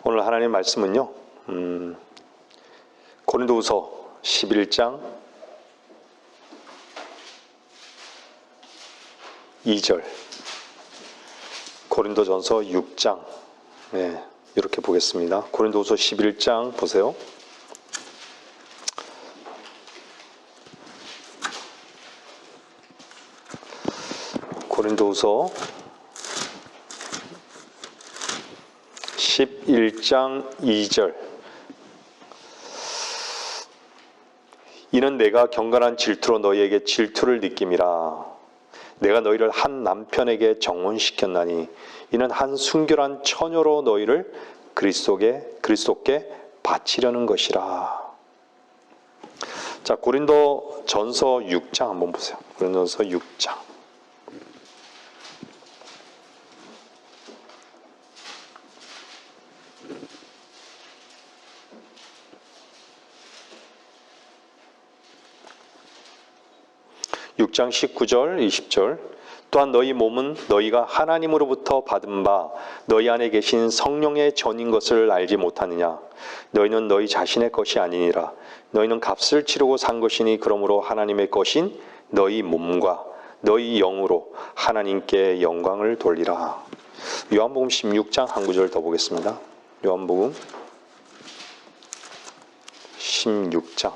오늘 하나님 말씀은요, 고린도후서 11장 2절, 고린도전서 6장, 이렇게 보겠습니다. 고린도후서 11장 보세요. 고린도후서 11장 2절. 이는 내가 경건한 질투로 너희에게 질투를 느낌이라. 내가 너희를 한 남편에게 정혼시켰나니 이는 한 순결한 처녀로 너희를 그리스도께 바치려는 것이라. 자, 고린도전서 6장 한번 보세요. 고린도전서 6장. (6장) 19절 20절. 또한 너희 몸은 너희가 하나님으로부터 받은 바 너희 안에 계신 성령의 전인 것을 알지 못하느냐. 너희는 너희 자신의 것이 아니니라. 너희는 값을 치르고 산 것이니 그러므로 하나님의 것인 너희 몸과 너희 영으로 하나님께 영광을 돌리라. 요한복음 16장 한 구절 더 보겠습니다. 요한복음 16장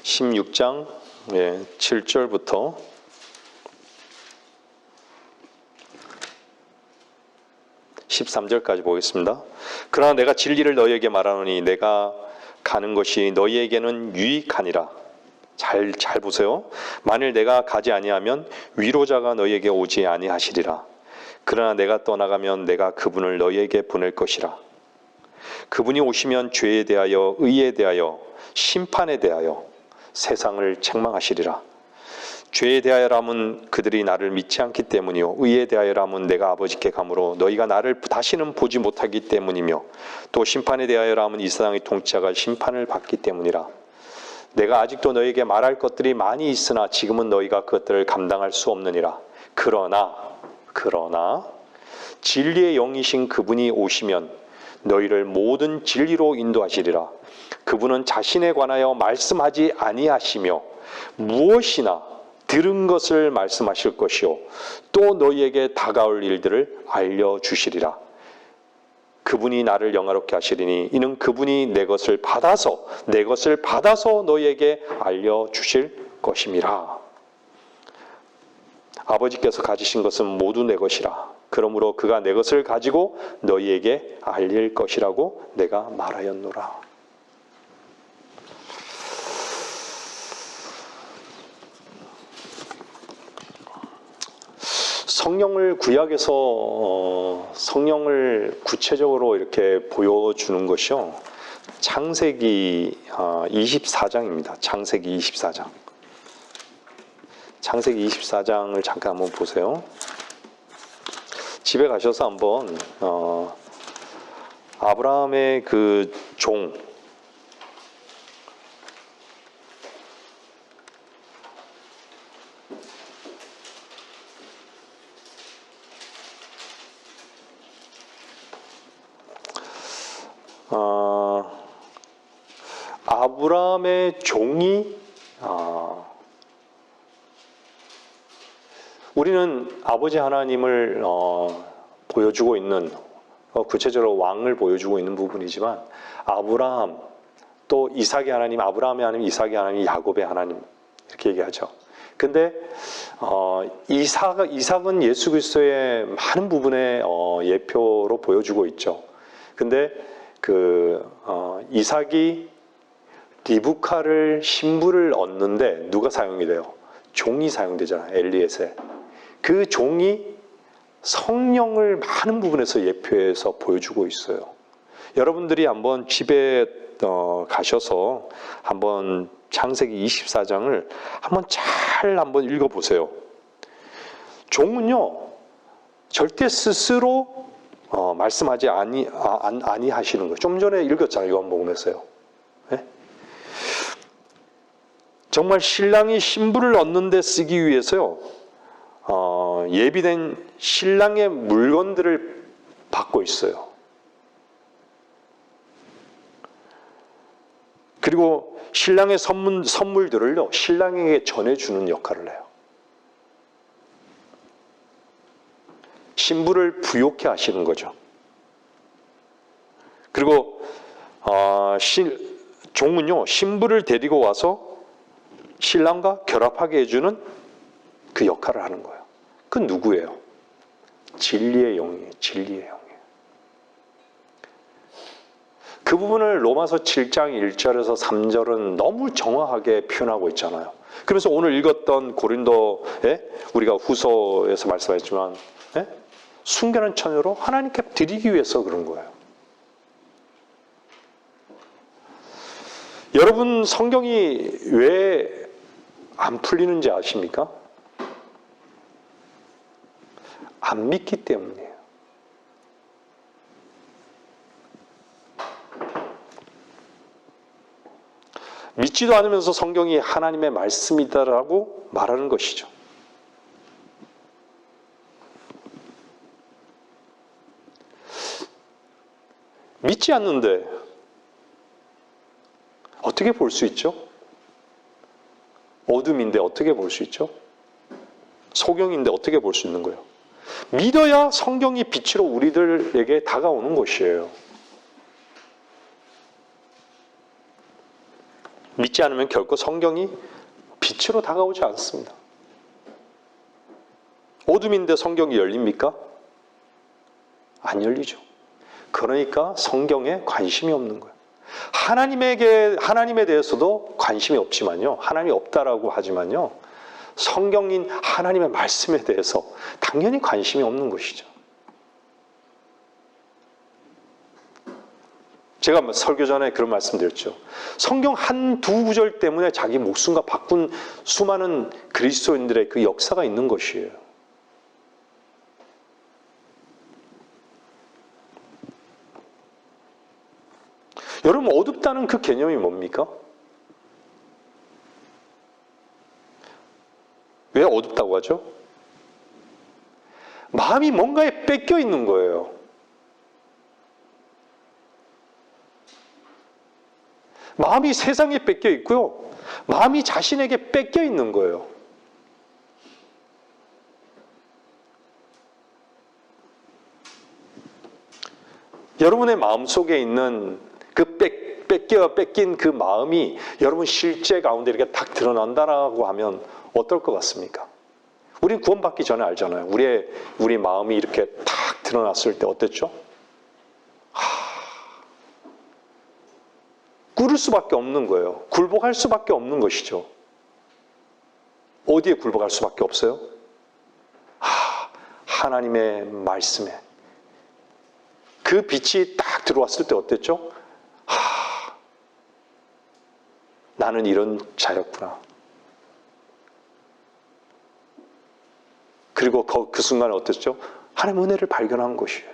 16장 7절부터 13절까지 보겠습니다. 그러나 내가 진리를 너희에게 말하노니 내가 가는 것이 너희에게는 유익하니라. 잘 보세요. 만일 내가 가지 아니하면 위로자가 너희에게 오지 아니하시리라. 그러나 내가 떠나가면 내가 그분을 너희에게 보낼 것이라. 그분이 오시면 죄에 대하여 의에 대하여 심판에 대하여 세상을 책망하시리라. 죄에 대하여라면 그들이 나를 믿지 않기 때문이요 의에 대하여라면 내가 아버지께 가므로 너희가 나를 다시는 보지 못하기 때문이며 또 심판에 대하여라면 이 세상의 통치자가 심판을 받기 때문이라. 내가 아직도 너희에게 말할 것들이 많이 있으나 지금은 너희가 그것들을 감당할 수 없느니라. 그러나 진리의 영이신 그분이 오시면 너희를 모든 진리로 인도하시리라. 그분은 자신에 관하여 말씀하지 아니하시며 무엇이나 들은 것을 말씀하실 것이요 또 너희에게 다가올 일들을 알려주시리라. 그분이 나를 영화롭게 하시리니 이는 그분이 내 것을 받아서 너희에게 알려주실 것임이라. 아버지께서 가지신 것은 모두 내 것이라. 그러므로 그가 내 것을 가지고 너희에게 알릴 것이라고 내가 말하였노라. 성령을 구약에서 성령을 구체적으로 이렇게 보여주는 것이요. 창세기 24장입니다. 창세기 24장. 창세기 24장을 잠깐 한번 보세요. 집에 가셔서 한번 아브라함의 그 종 아브라함의 종이 우리는 아버지 하나님을 보여주고 있는 구체적으로 왕을 보여주고 있는 부분이지만 아브라함 또 이삭의 하나님, 아브라함의 하나님, 이삭의 하나님, 야곱의 하나님 이렇게 얘기하죠. 근데 이삭은 예수 그리스도의 많은 부분의 예표로 보여주고 있죠. 근데 이삭이 리브카를 신부를 얻는데 누가 사용이 돼요? 종이 사용되잖아요. 엘리에셀. 그 종이 성령을 많은 부분에서 예표해서 보여주고 있어요. 여러분들이 한번 집에 가셔서 한번 창세기 24장을 한번 잘 한번 읽어보세요. 종은요 절대 스스로 말씀하지 아니하시는 거예요. 좀 전에 읽었잖아요. 요한복음에서요. 예? 정말 신랑이 신부를 얻는 데 쓰기 위해서요, 예비된 신랑의 물건들을 받고 있어요. 그리고 신랑의 선물들을요, 신랑에게 전해주는 역할을 해요. 신부를 부욕해 하시는 거죠. 그리고 종은요, 신부를 데리고 와서 신랑과 결합하게 해주는 그 역할을 하는 거예요. 그 누구예요? 진리의 영이에요. 진리의 영이에요. 그 부분을 로마서 7장 1절에서 3절은 너무 정확하게 표현하고 있잖아요. 그래서 오늘 읽었던 고린도에 우리가 후서에서 말씀하셨지만, 순결한 처녀로 하나님께 드리기 위해서 그런 거예요. 여러분, 성경이 왜 안 풀리는지 아십니까? 안 믿기 때문이에요. 믿지도 않으면서 성경이 하나님의 말씀이다라고 말하는 것이죠. 믿지 않는데 어떻게 볼 수 있죠? 어둠인데 어떻게 볼 수 있죠? 소경인데 어떻게 볼 수 있는 거예요? 믿어야 성경이 빛으로 우리들에게 다가오는 것이에요. 믿지 않으면 결코 성경이 빛으로 다가오지 않습니다. 어둠인데 성경이 열립니까? 안 열리죠. 그러니까 성경에 관심이 없는 거예요. 하나님에 대해서도 관심이 없지만요, 하나님이 없다라고 하지만요, 성경인 하나님의 말씀에 대해서 당연히 관심이 없는 것이죠. 제가 설교 전에 그런 말씀 드렸죠. 성경 한-두 구절 때문에 자기 목숨과 바꾼 수많은 그리스도인들의 그 역사가 있는 것이에요. 여러분, 어둡다는 그 개념이 뭡니까? 왜 어둡다고 하죠? 마음이 뭔가에 뺏겨 있는 거예요. 마음이 세상에 뺏겨 있고요, 마음이 자신에게 뺏겨 있는 거예요. 여러분의 마음속에 있는 그 뺏긴 그 마음이 여러분 실제 가운데 이렇게 딱 드러난다라고 하면 어떨 것 같습니까? 우린 구원받기 전에 알잖아요. 우리 마음이 이렇게 탁 드러났을 때 어땠죠? 꿇을 수밖에 없는 거예요. 굴복할 수밖에 없는 것이죠. 어디에 굴복할 수밖에 없어요? 하나님의 말씀에. 그 빛이 딱 들어왔을 때 어땠죠? 나는 이런 자였구나. 그리고 그 순간에 어땠죠? 하나님의 은혜를 발견한 것이에요.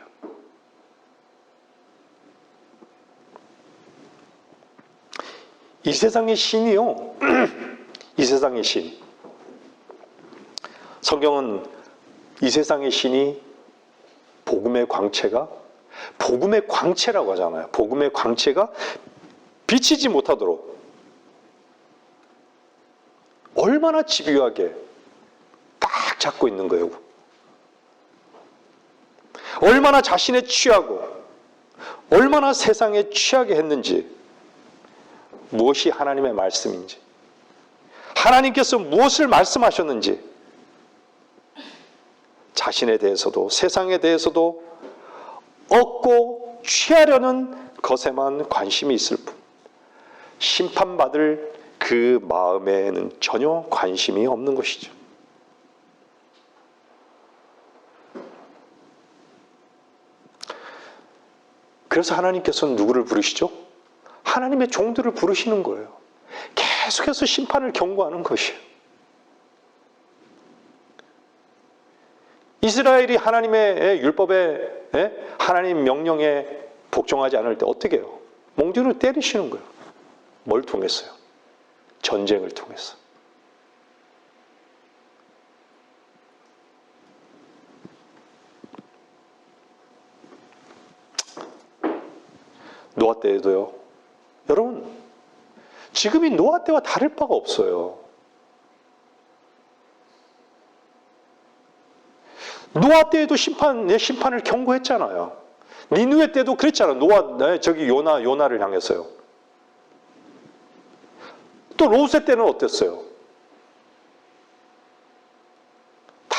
이 세상의 신이요, 이 세상의 신. 성경은 이 세상의 신이 복음의 광채라고 하잖아요. 복음의 광채가 비치지 못하도록 얼마나 집요하게 딱 잡고 있는 거예요. 얼마나 자신에 취하고 얼마나 세상에 취하게 했는지, 무엇이 하나님의 말씀인지, 하나님께서 무엇을 말씀하셨는지, 자신에 대해서도 세상에 대해서도 얻고 취하려는 것에만 관심이 있을 뿐, 심판받을 그 마음에는 전혀 관심이 없는 것이죠. 그래서 하나님께서는 누구를 부르시죠? 하나님의 종들을 부르시는 거예요. 계속해서 심판을 경고하는 것이에요. 이스라엘이 하나님의 율법에, 하나님 명령에 복종하지 않을 때 어떻게 해요? 몽둥이로 때리시는 거예요. 뭘 통했어요? 전쟁을 통해서. 노아 때에도요. 여러분, 지금이 노아 때와 다를 바가 없어요. 노아 때에도 심판을 경고했잖아요. 니느웨 때도 그랬잖아요. 요나를 향해서요. 또 롯의 때는 어땠어요? 다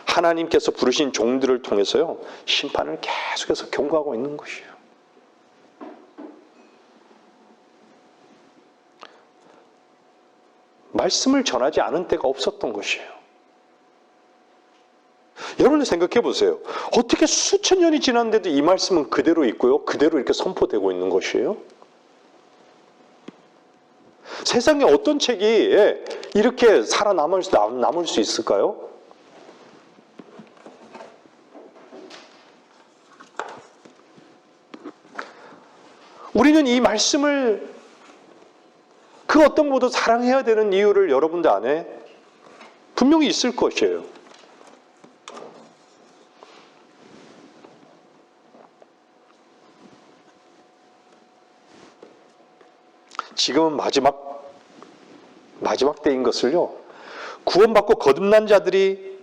하나님께서 부르신 종들을 통해서요. 심판을 계속해서 경고하고 있는 것이에요. 말씀을 전하지 않은 때가 없었던 것이에요. 여러분들 생각해 보세요. 어떻게 수천 년이 지났는데도 이 말씀은 그대로 있고요. 그대로 이렇게 선포되고 있는 것이에요. 세상에 어떤 책이 이렇게 살아남을 수 있을까요? 우리는 이 말씀을 그 어떤 것보다 사랑해야 되는 이유를 여러분들 안에 분명히 있을 것이에요. 지금은 마지막 때인 것을요. 구원받고 거듭난 자들이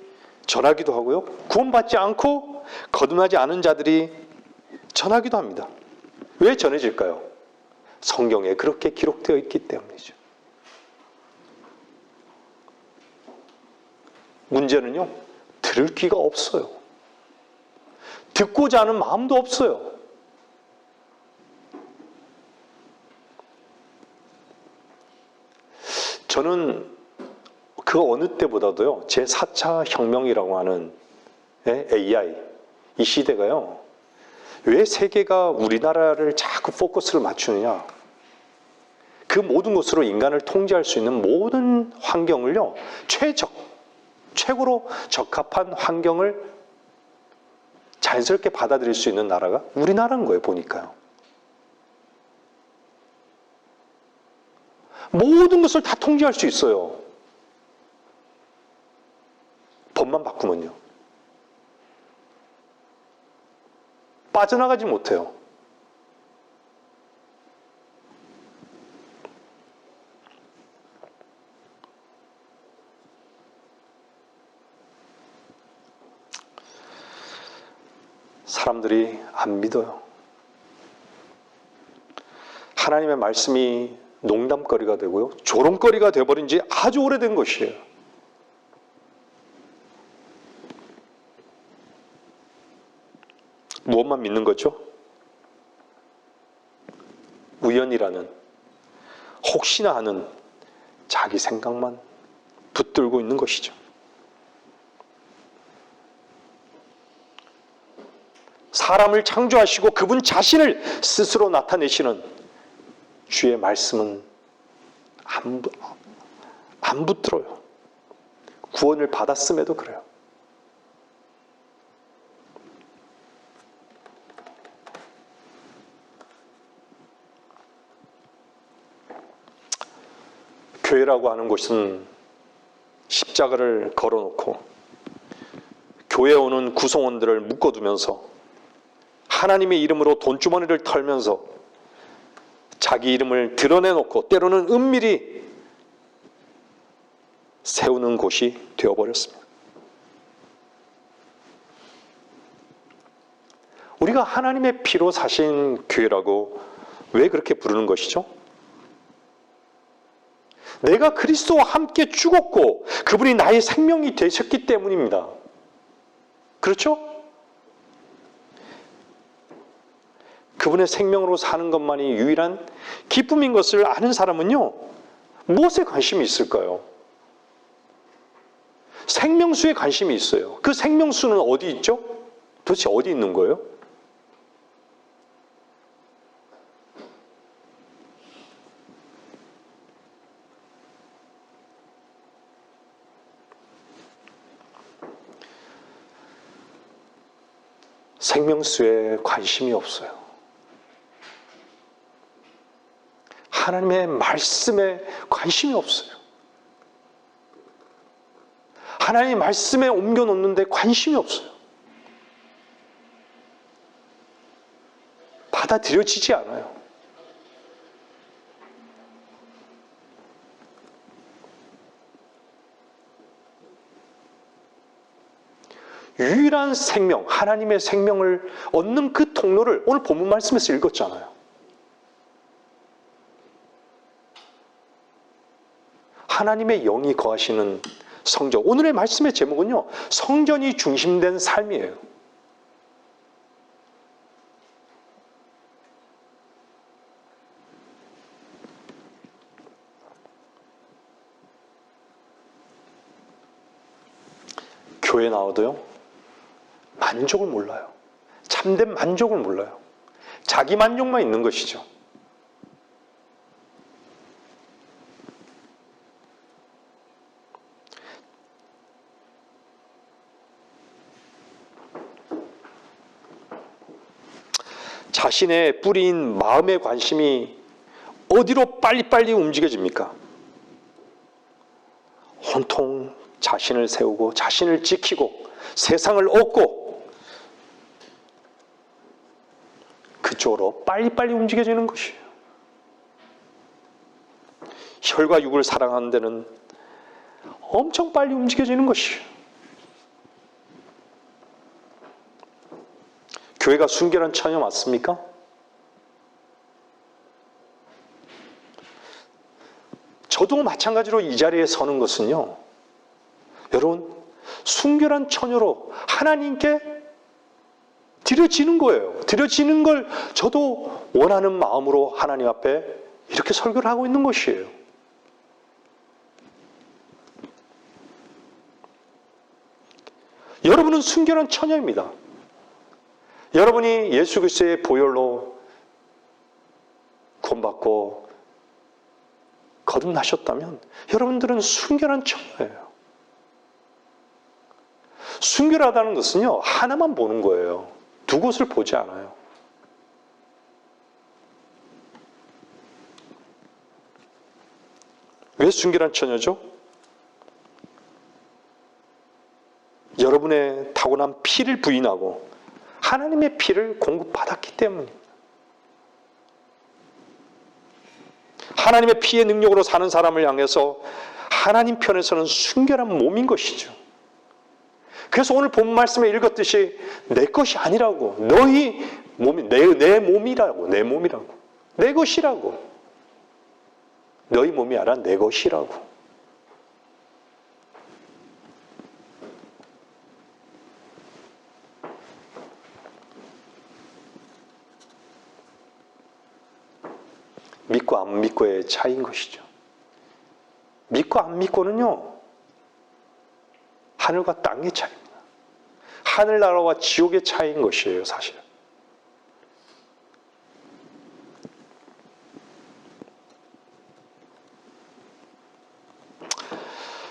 전하기도 하고요. 구원받지 않고 거듭나지 않은 자들이 전하기도 합니다. 왜 전해질까요? 성경에 그렇게 기록되어 있기 때문이죠. 문제는요, 들을 귀가 없어요. 듣고자 하는 마음도 없어요. 저는 그 어느 때보다도요, 제4차 혁명이라고 하는 AI, 이 시대가요, 왜 세계가 우리나라를 자꾸 포커스를 맞추느냐? 그 모든 것으로 인간을 통제할 수 있는 모든 환경을요, 최고로 적합한 환경을 자연스럽게 받아들일 수 있는 나라가 우리나라인 거예요, 보니까요. 모든 것을 다 통제할 수 있어요. 법만 바꾸면요. 빠져나가지 못해요. 사람들이 안 믿어요. 하나님의 말씀이 농담거리가 되고요. 조롱거리가 되어버린 지 아주 오래된 것이에요. 무엇만 믿는 거죠? 우연이라는, 혹시나 하는 자기 생각만 붙들고 있는 것이죠. 사람을 창조하시고 그분 자신을 스스로 나타내시는 주의 말씀은 안 붙들어요. 구원을 받았음에도 그래요. 교회라고 하는 곳은 십자가를 걸어놓고 교회에 오는 구성원들을 묶어두면서 하나님의 이름으로 돈주머니를 털면서 자기 이름을 드러내놓고 때로는 은밀히 세우는 곳이 되어버렸습니다. 우리가 하나님의 피로 사신 교회라고 왜 그렇게 부르는 것이죠? 내가 그리스도와 함께 죽었고 그분이 나의 생명이 되셨기 때문입니다. 그렇죠? 그분의 생명으로 사는 것만이 유일한 기쁨인 것을 아는 사람은요, 무엇에 관심이 있을까요? 생명수에 관심이 있어요. 그 생명수는 어디 있죠? 도대체 어디 있는 거예요? 생명수에 관심이 없어요. 하나님의 말씀에 관심이 없어요. 하나님의 말씀에 옮겨놓는데 관심이 없어요. 받아들여지지 않아요. 유일한 생명, 하나님의 생명을 얻는 그 통로를 오늘 본문 말씀에서 읽었잖아요. 하나님의 영이 거하시는 성전. 오늘의 말씀의 제목은요, 성전이 중심된 삶이에요. 교회 나와도요, 만족을 몰라요. 참된 만족을 몰라요. 자기 만족만 있는 것이죠. 자신의 뿌리인 마음의 관심이 어디로 빨리빨리 움직여집니까? 온통 자신을 세우고 자신을 지키고 세상을 얻고 그쪽으로 빨리빨리 움직여지는 것이에요. 혈과 육을 사랑하는 데는 엄청 빨리 움직여지는 것이에요. 교회가 순결한 처녀 맞습니까? 저도 마찬가지로 이 자리에 서는 것은요, 여러분, 순결한 처녀로 하나님께 드려지는 거예요. 드려지는 걸 저도 원하는 마음으로 하나님 앞에 이렇게 설교를 하고 있는 것이에요. 여러분은 순결한 처녀입니다. 여러분이 예수 그리스도의 보혈로 구원받고 거듭나셨다면 여러분들은 순결한 처녀예요. 순결하다는 것은요, 하나만 보는 거예요. 두 곳을 보지 않아요. 왜 순결한 처녀죠? 여러분의 타고난 피를 부인하고 하나님의 피를 공급받았기 때문입니다. 하나님의 피의 능력으로 사는 사람을 향해서 하나님 편에서는 순결한 몸인 것이죠. 그래서 오늘 본 말씀에 읽었듯이 내 것이 아니라고, 너희 몸이 내 몸이라고, 내 몸이라고, 내 것이라고, 너희 몸이 아니라 내 것이라고. 믿고 안 믿고의 차이인 것이죠. 믿고 안 믿고는요, 하늘과 땅의 차이입니다. 하늘나라와 지옥의 차이인 것이에요, 사실.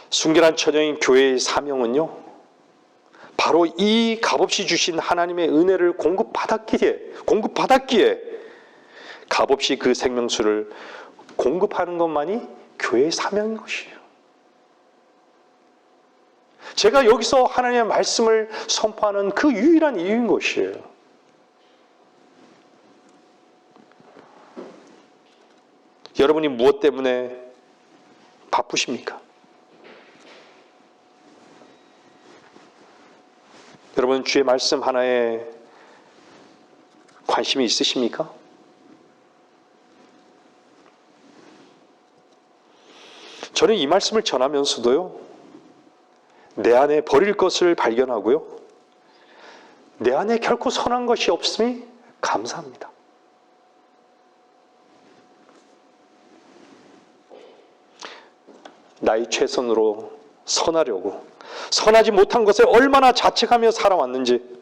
순결한 처녀인 교회의 사명은요, 바로 이 값없이 주신 하나님의 은혜를 공급받았기에 값없이 그 생명수를 공급하는 것만이 교회의 사명인 것이에요. 제가 여기서 하나님의 말씀을 선포하는 그 유일한 이유인 것이에요. 여러분이 무엇 때문에 바쁘십니까? 여러분, 주의 말씀 하나에 관심이 있으십니까? 저는 이 말씀을 전하면서도요, 내 안에 버릴 것을 발견하고요, 내 안에 결코 선한 것이 없음이 감사합니다. 나의 최선으로 선하려고 선하지 못한 것에 얼마나 자책하며 살아왔는지,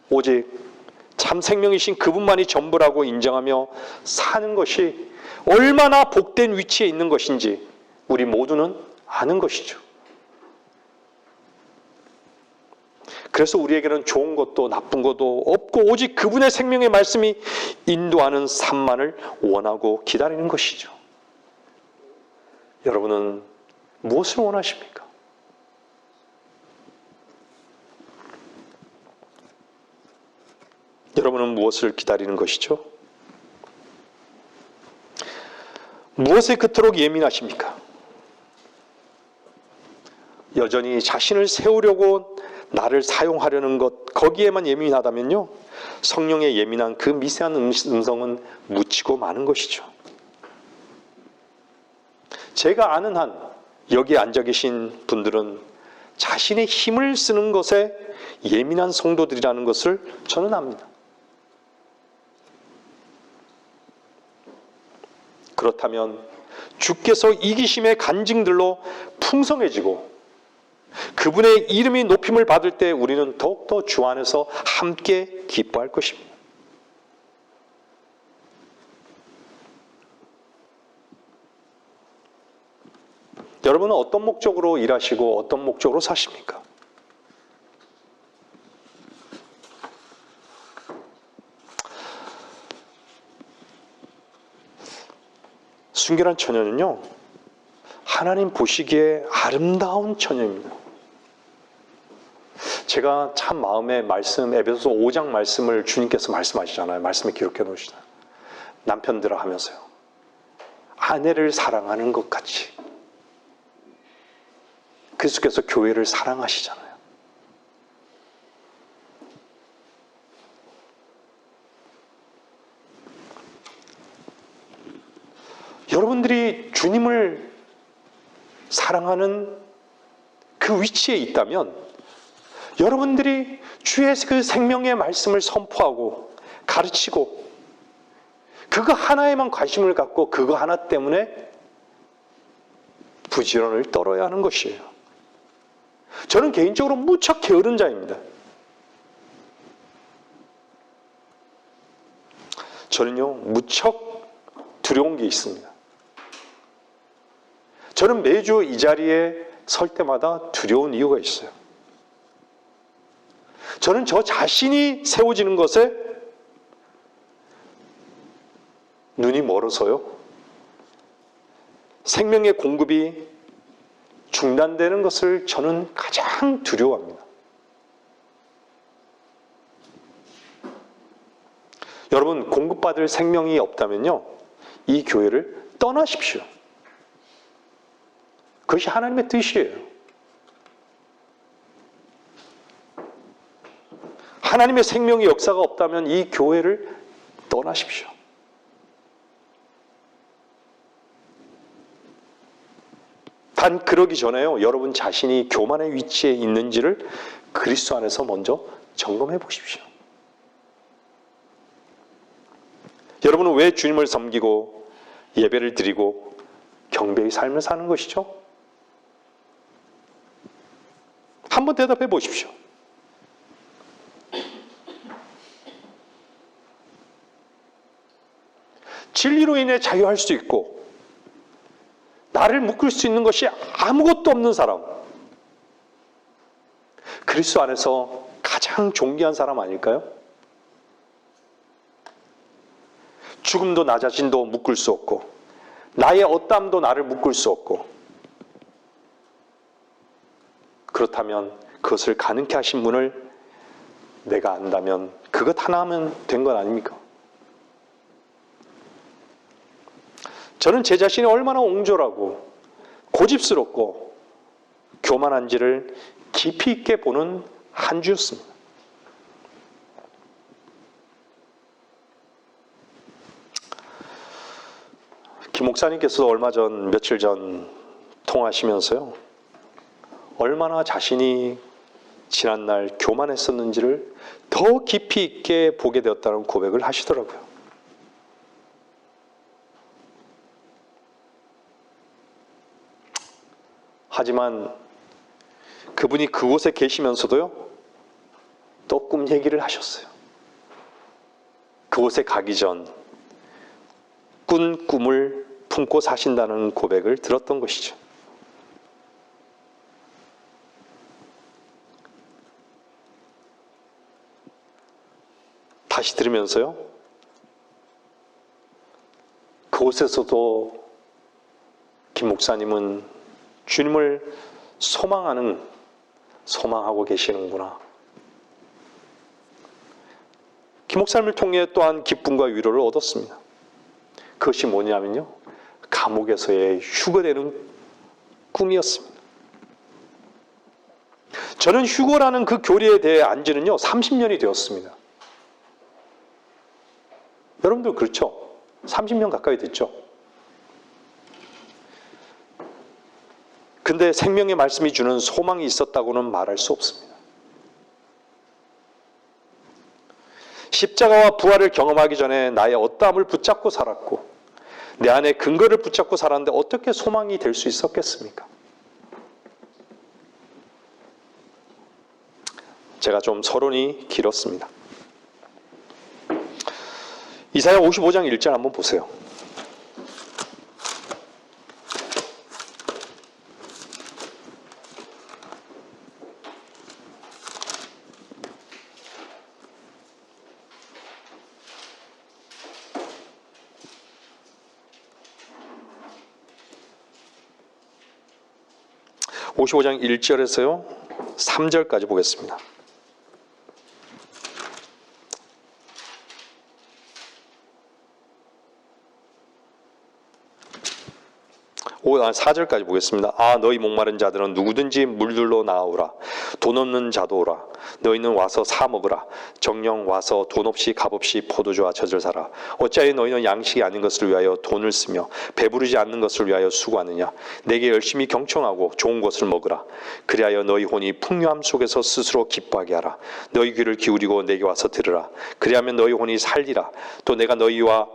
오직 참 생명이신 그분만이 전부라고 인정하며 사는 것이 얼마나 복된 위치에 있는 것인지 우리 모두는 아는 것이죠. 그래서 우리에게는 좋은 것도 나쁜 것도 없고 오직 그분의 생명의 말씀이 인도하는 삶만을 원하고 기다리는 것이죠. 여러분은 무엇을 원하십니까? 여러분은 무엇을 기다리는 것이죠? 무엇에 그토록 예민하십니까? 여전히 자신을 세우려고 나를 사용하려는 것, 거기에만 예민하다면요, 성령의 예민한 그 미세한 음성은 묻히고 마는 것이죠. 제가 아는 한 여기 앉아 계신 분들은 자신의 힘을 쓰는 것에 예민한 성도들이라는 것을 저는 압니다. 그렇다면 주께서 이기심의 간증들로 풍성해지고 그분의 이름이 높임을 받을 때 우리는 더욱더 주 안에서 함께 기뻐할 것입니다. 여러분은 어떤 목적으로 일하시고 어떤 목적으로 사십니까? 순결한 처녀는요, 하나님 보시기에 아름다운 처녀입니다. 제가 참 마음에 말씀, 에베소서 5장 말씀을 주님께서 말씀하시잖아요. 말씀에 기록해 놓으시잖아요. 남편들아 하면서요, 아내를 사랑하는 것 같이 그리스도께서 교회를 사랑하시잖아요. 여러분들이 주님을 사랑하는 그 위치에 있다면 여러분들이 주의 그 생명의 말씀을 선포하고 가르치고 그거 하나에만 관심을 갖고 그거 하나 때문에 부지런을 떨어야 하는 것이에요. 저는 개인적으로 무척 게으른 자입니다. 저는요, 무척 두려운 게 있습니다. 저는 매주 이 자리에 설 때마다 두려운 이유가 있어요. 저는 저 자신이 세워지는 것에 눈이 멀어서요, 생명의 공급이 중단되는 것을 저는 가장 두려워합니다. 여러분, 공급받을 생명이 없다면요, 이 교회를 떠나십시오. 그것이 하나님의 뜻이에요. 하나님의 생명의 역사가 없다면 이 교회를 떠나십시오. 단 그러기 전에요, 여러분 자신이 교만의 위치에 있는지를 그리스도 안에서 먼저 점검해 보십시오. 여러분은 왜 주님을 섬기고 예배를 드리고 경배의 삶을 사는 것이죠? 한번 대답해 보십시오. 진리로 인해 자유할 수 있고 나를 묶을 수 있는 것이 아무것도 없는 사람, 그리스도 안에서 가장 존귀한 사람 아닐까요? 죽음도 나 자신도 묶을 수 없고 나의 어떠함도 나를 묶을 수 없고, 그렇다면 그것을 가능케 하신 분을 내가 안다면 그것 하나 하면 된 건 아닙니까? 저는 제 자신이 얼마나 옹졸하고 고집스럽고 교만한지를 깊이 있게 보는 한 주였습니다. 김 목사님께서 며칠 전 통화하시면서요, 얼마나 자신이 지난날 교만했었는지를 더 깊이 있게 보게 되었다는 고백을 하시더라고요. 하지만 그분이 그곳에 계시면서도요, 또 꿈 얘기를 하셨어요. 그곳에 가기 전 꾼 꿈을 품고 사신다는 고백을 들었던 것이죠. 들으면서요, 그곳에서도 김 목사님은 주님을 소망하고 계시는구나. 김 목사님을 통해 또한 기쁨과 위로를 얻었습니다. 그것이 뭐냐면요, 감옥에서의 휴거되는 꿈이었습니다. 저는 휴거라는 그 교리에 대해 안지는요 30년이 되었습니다. 여러분들 그렇죠? 30년 가까이 됐죠? 근데 생명의 말씀이 주는 소망이 있었다고는 말할 수 없습니다. 십자가와 부활을 경험하기 전에 나의 어떠함을 붙잡고 살았고 내 안에 근거를 붙잡고 살았는데 어떻게 소망이 될 수 있었겠습니까? 제가 좀 서론이 길었습니다. 이사야 55장 1절 한번 보세요. (55장) 1절에서요 3절까지 보겠습니다. 아, 4절까지 보겠습니다. 아, 너희 목마른 자들은 누구든지 물들로 나아오라. 돈 없는 자도 오라. 너희는 와서 사 먹으라. 정령 와서 돈 없이 값 없이 포도주와 젖을 사라. 어찌하여 너희는 양식이 아닌 것을 위하여 돈을 쓰며 배부르지 않는 것을 위하여 수고하느냐. 내게 열심히 경청하고 좋은 것을 먹으라. 그리하여 너희 혼이 풍요함 속에서 스스로 기뻐하게 하라. 너희 귀를 기울이고 내게 와서 들으라. 그리하면 너희 혼이 살리라. 또 내가 너희와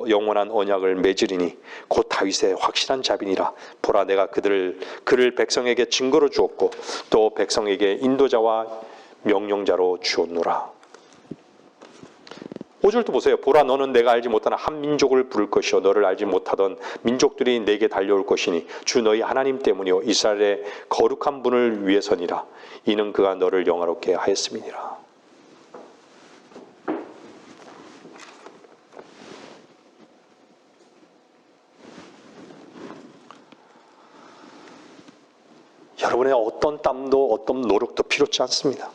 영원한 언약을 맺으리니 곧 다윗의 확실한 자비니라. 보라, 내가 그를 백성에게 증거로 주었고 또 백성에게 인도자와 명령자로 주었노라. 5절도 보세요. 보라, 너는 내가 알지 못하는 한 민족을 부를 것이요 너를 알지 못하던 민족들이 내게 달려올 것이니 주 너희 하나님 때문이요 이스라엘의 거룩한 분을 위해서니라. 이는 그가 너를 영화롭게 하였음이니라. 여러분의 어떤 땀도 어떤 노력도 필요치 않습니다.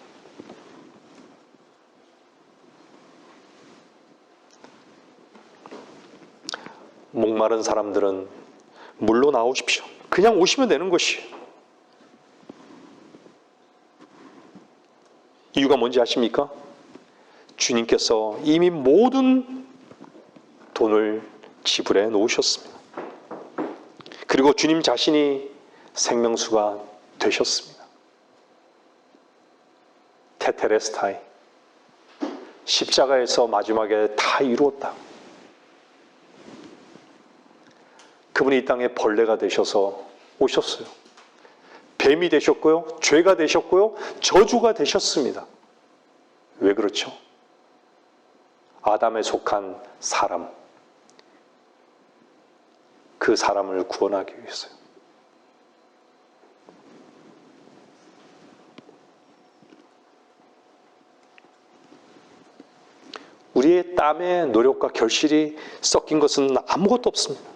목마른 사람들은 물로 나오십시오. 그냥 오시면 되는 것이에요. 이유가 뭔지 아십니까? 주님께서 이미 모든 돈을 지불해 놓으셨습니다. 그리고 주님 자신이 생명수가 되셨습니다. 테테레스타이, 십자가에서 마지막에 다 이루었다. 그분이 이 땅에 벌레가 되셔서 오셨어요. 뱀이 되셨고요, 죄가 되셨고요, 저주가 되셨습니다. 왜 그렇죠? 아담에 속한 사람, 그 사람을 구원하기 위해서요. 우리의 땀에 노력과 결실이 섞인 것은 아무것도 없습니다.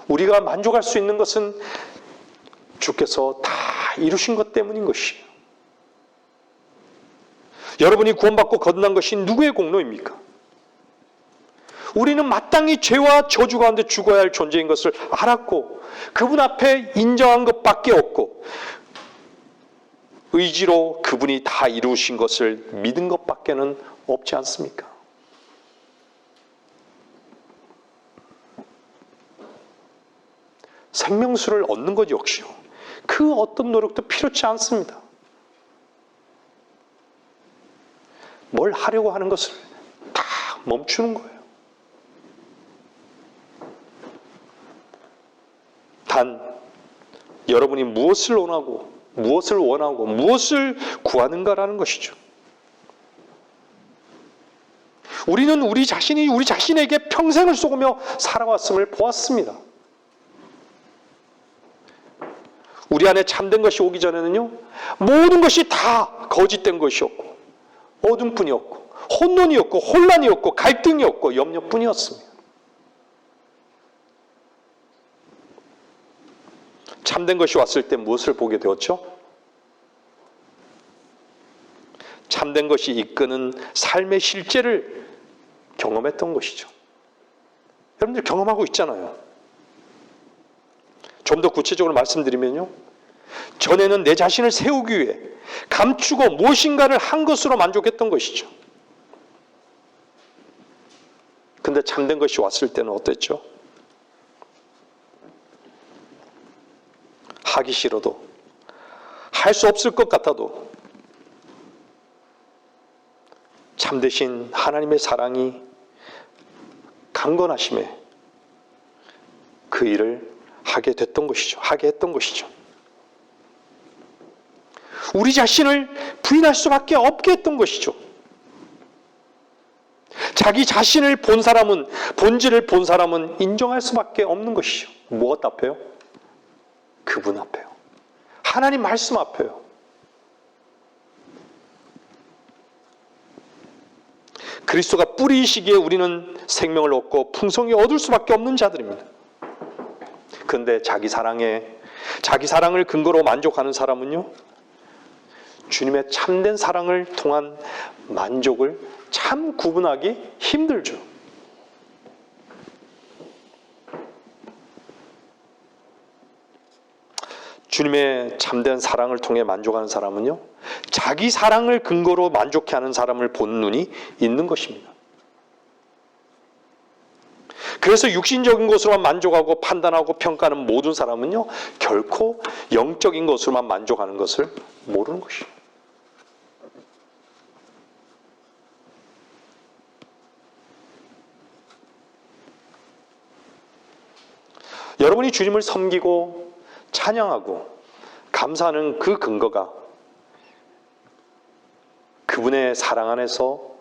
우리가 만족할 수 있는 것은 주께서 다 이루신 것 때문인 것이에요. 여러분이 구원받고 거듭난 것이 누구의 공로입니까? 우리는 마땅히 죄와 저주 가운데 죽어야 할 존재인 것을 알았고 그분 앞에 인정한 것밖에 없고 의지로 그분이 다 이루신 것을 믿은 것밖에는 없지 않습니까? 생명수를 얻는 것 역시요, 그 어떤 노력도 필요치 않습니다. 뭘 하려고 하는 것을 다 멈추는 거예요. 단 여러분이 무엇을 원하고 무엇을 구하는가라는 것이죠. 우리는 우리 자신에게 평생을 쏟으며 살아왔음을 보았습니다. 우리 안에 참된 것이 오기 전에는요, 모든 것이 다 거짓된 것이었고 어둠뿐이었고 혼돈이었고 혼란이었고 갈등이었고 염려뿐이었습니다. 참된 것이 왔을 때 무엇을 보게 되었죠? 참된 것이 이끄는 삶의 실제를 경험했던 것이죠. 여러분들 경험하고 있잖아요. 좀 더 구체적으로 말씀드리면요. 전에는 내 자신을 세우기 위해 감추고 무엇인가를 한 것으로 만족했던 것이죠. 근데 참된 것이 왔을 때는 어땠죠? 하기 싫어도, 할 수 없을 것 같아도 참되신 하나님의 사랑이 강건하심에 그 일을 하게 됐던 것이죠. 하게 했던 것이죠. 우리 자신을 부인할 수밖에 없게 했던 것이죠. 자기 자신을 본 사람은, 본질을 본 사람은 인정할 수밖에 없는 것이죠. 무엇 앞에요? 그분 앞에요. 하나님 말씀 앞에요. 그리스도가 뿌리이시기에 우리는 생명을 얻고 풍성히 얻을 수밖에 없는 자들입니다. 그런데 자기 사랑을 근거로 만족하는 사람은요, 주님의 참된 사랑을 통한 만족을 참 구분하기 힘들죠. 주님의 참된 사랑을 통해 만족하는 사람은요, 자기 사랑을 근거로 만족해하는 사람을 본 눈이 있는 것입니다. 그래서 육신적인 것으로만 만족하고 판단하고 평가하는 모든 사람은요, 결코 영적인 것으로만 만족하는 것을 모르는 것이에요. 여러분이 주님을 섬기고 찬양하고 감사하는 그 근거가 그분의 사랑 안에서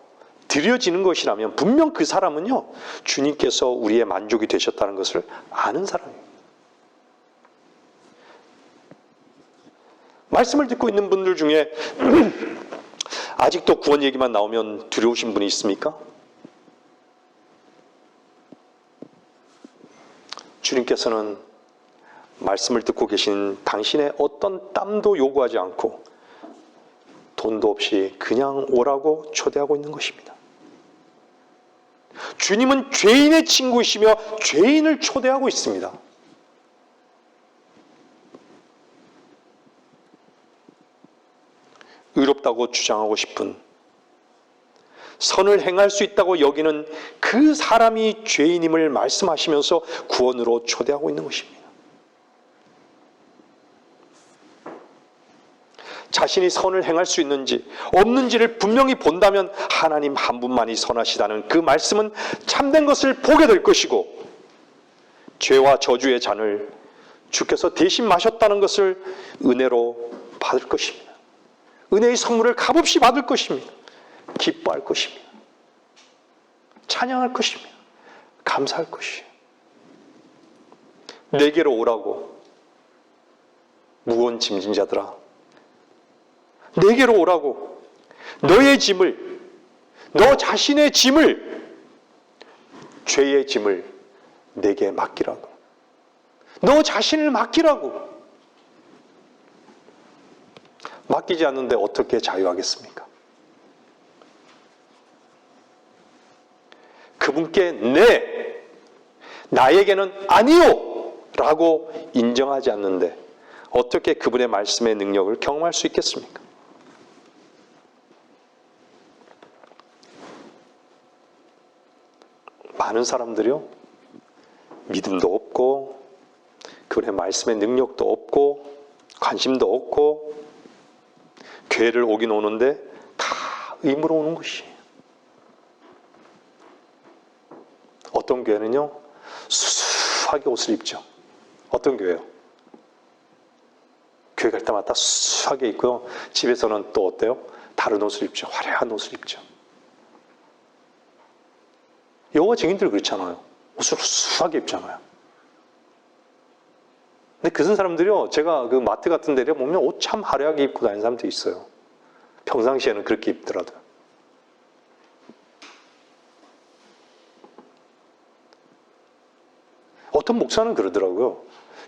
드려지는 것이라면 분명 그 사람은요, 주님께서 우리의 만족이 되셨다는 것을 아는 사람이에요. 말씀을 듣고 있는 분들 중에 아직도 구원 얘기만 나오면 두려우신 분이 있습니까? 주님께서는 말씀을 듣고 계신 당신의 어떤 땀도 요구하지 않고 돈도 없이 그냥 오라고 초대하고 있는 것입니다. 주님은 죄인의 친구이시며 죄인을 초대하고 있습니다. 의롭다고 주장하고 싶은, 선을 행할 수 있다고 여기는 그 사람이 죄인임을 말씀하시면서 구원으로 초대하고 있는 것입니다. 자신이 선을 행할 수 있는지 없는지를 분명히 본다면 하나님 한 분만이 선하시다는 그 말씀은 참된 것을 보게 될 것이고, 죄와 저주의 잔을 주께서 대신 마셨다는 것을 은혜로 받을 것입니다. 은혜의 선물을 값없이 받을 것입니다. 기뻐할 것입니다. 찬양할 것입니다. 감사할 것이에요. 내게로 오라고, 무거운 짐진 자들아, 내게로 오라고, 너의 짐을, 너 자신의 짐을, 죄의 짐을 내게 맡기라고, 너 자신을 맡기라고. 맡기지 않는데 어떻게 자유하겠습니까? 그분께 나에게는 아니요 라고 인정하지 않는데 어떻게 그분의 말씀의 능력을 경험할 수 있겠습니까? 많은 사람들이요, 믿음도 없고 그분의 말씀의 능력도 없고 관심도 없고 교회를 오긴 오는데 다 의무로 오는 것이에요. 어떤 교회는요, 수수하게 옷을 입죠. 어떤 교회요? 교회 갈 때마다 수수하게 입고요, 집에서는 또 어때요? 다른 옷을 입죠. 화려한 옷을 입죠. 여호와 증인들 그렇잖아요. 옷을 수수하게 입잖아요. 근데 그런 사람들이요, 제가 그 마트 같은 데를 보면 옷 참 화려하게 입고 다니는 사람들이 있어요. 평상시에는 그렇게 입더라도. 어떤 목사는 그러더라고요.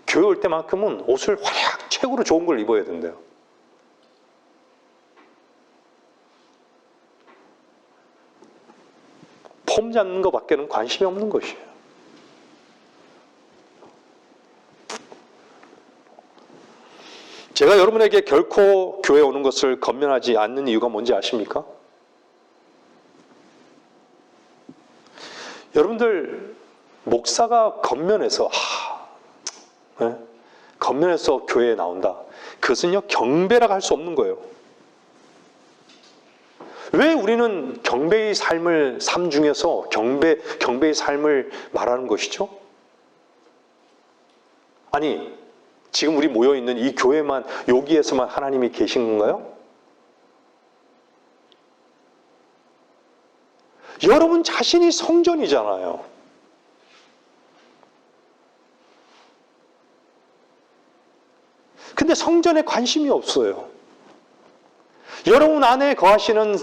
교회 올 때만큼은 옷을 활약 최고로 좋은 걸 입어야 된대요. 폼 잡는 것밖에는 관심이 없는 것이에요. 제가 여러분에게 결코 교회 오는 것을 권면하지 않는 이유가 뭔지 아십니까? 여러분들 목사가 겉면에서 겉면에서 교회에 나온다. 그것은요 경배라고 할 수 없는 거예요. 왜 우리는 경배의 삶 중에서 경배의 삶을 말하는 것이죠? 아니 지금 우리 모여있는 이 교회만 여기에서만 하나님이 계신 건가요? 여러분 자신이 성전이잖아요. 근데 성전에 관심이 없어요. 여러분 안에 거하시는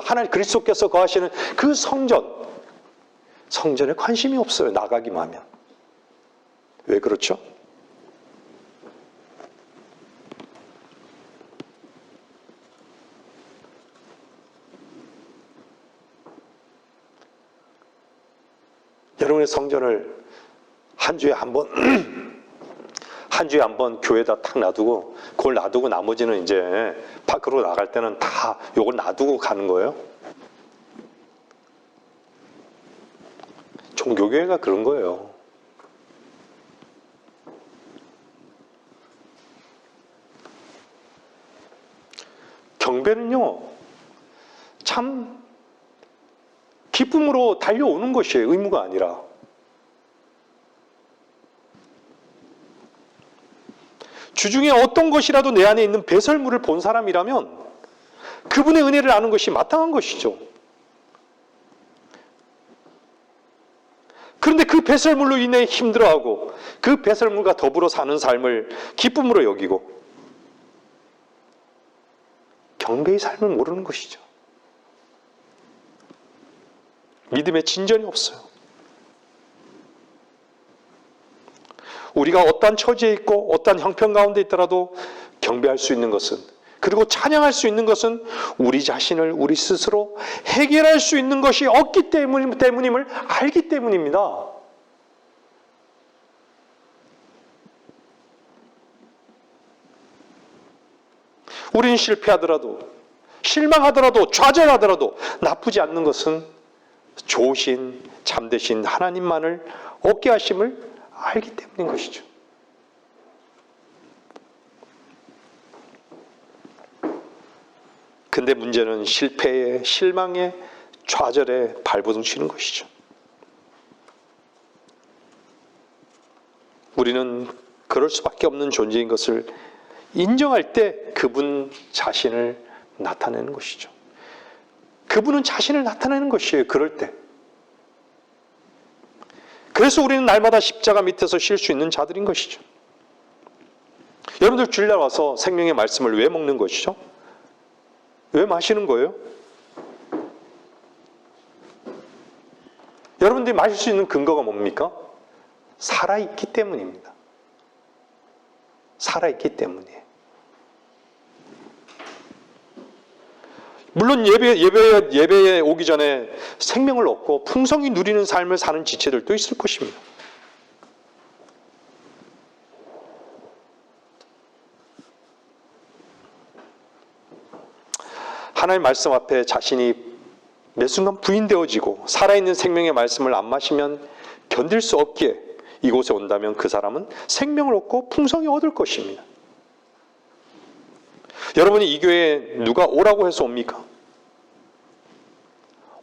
하나님 그리스도께서 거하시는 그 성전에 관심이 없어요. 나가기만 하면. 왜 그렇죠? 여러분의 성전을 한 주에 한 번 교회에다 탁 놔두고 그걸 놔두고 나머지는 이제 밖으로 나갈 때는 다 요걸 놔두고 가는 거예요. 종교교회가 그런 거예요. 경배는요 참 기쁨으로 달려오는 것이에요. 의무가 아니라. 주중에 어떤 것이라도 내 안에 있는 배설물을 본 사람이라면 그분의 은혜를 아는 것이 마땅한 것이죠. 그런데 그 배설물로 인해 힘들어하고 그 배설물과 더불어 사는 삶을 기쁨으로 여기고 경배의 삶을 모르는 것이죠. 믿음의 진전이 없어요. 우리가 어떠한 처지에 있고 어떠한 형편 가운데 있더라도 경배할 수 있는 것은 그리고 찬양할 수 있는 것은 우리 자신을 우리 스스로 해결할 수 있는 것이 없기 때문임을 알기 때문입니다. 우리는 실패하더라도 실망하더라도 좌절하더라도 나쁘지 않는 것은 좋으신 참되신 하나님만을 얻게 하심을 알기 때문인 것이죠. 근데 문제는 실패에 실망에 좌절에 발버둥 치는 것이죠. 우리는 그럴 수밖에 없는 존재인 것을 인정할 때 그분 자신을 나타내는 것이죠. 그분은 자신을 나타내는 것이에요. 그럴 때. 그래서 우리는 날마다 십자가 밑에서 쉴 수 있는 자들인 것이죠. 여러분들 주일날 와서 생명의 말씀을 왜 먹는 것이죠? 왜 마시는 거예요? 여러분들이 마실 수 있는 근거가 뭡니까? 살아있기 때문입니다. 살아있기 때문이에요. 물론 예배에 오기 전에 생명을 얻고 풍성히 누리는 삶을 사는 지체들도 있을 것입니다. 하나님의 말씀 앞에 자신이 매 순간 부인되어지고 살아있는 생명의 말씀을 안 마시면 견딜 수 없기에 이곳에 온다면 그 사람은 생명을 얻고 풍성히 얻을 것입니다. 여러분이 이 교회에 누가 오라고 해서 옵니까?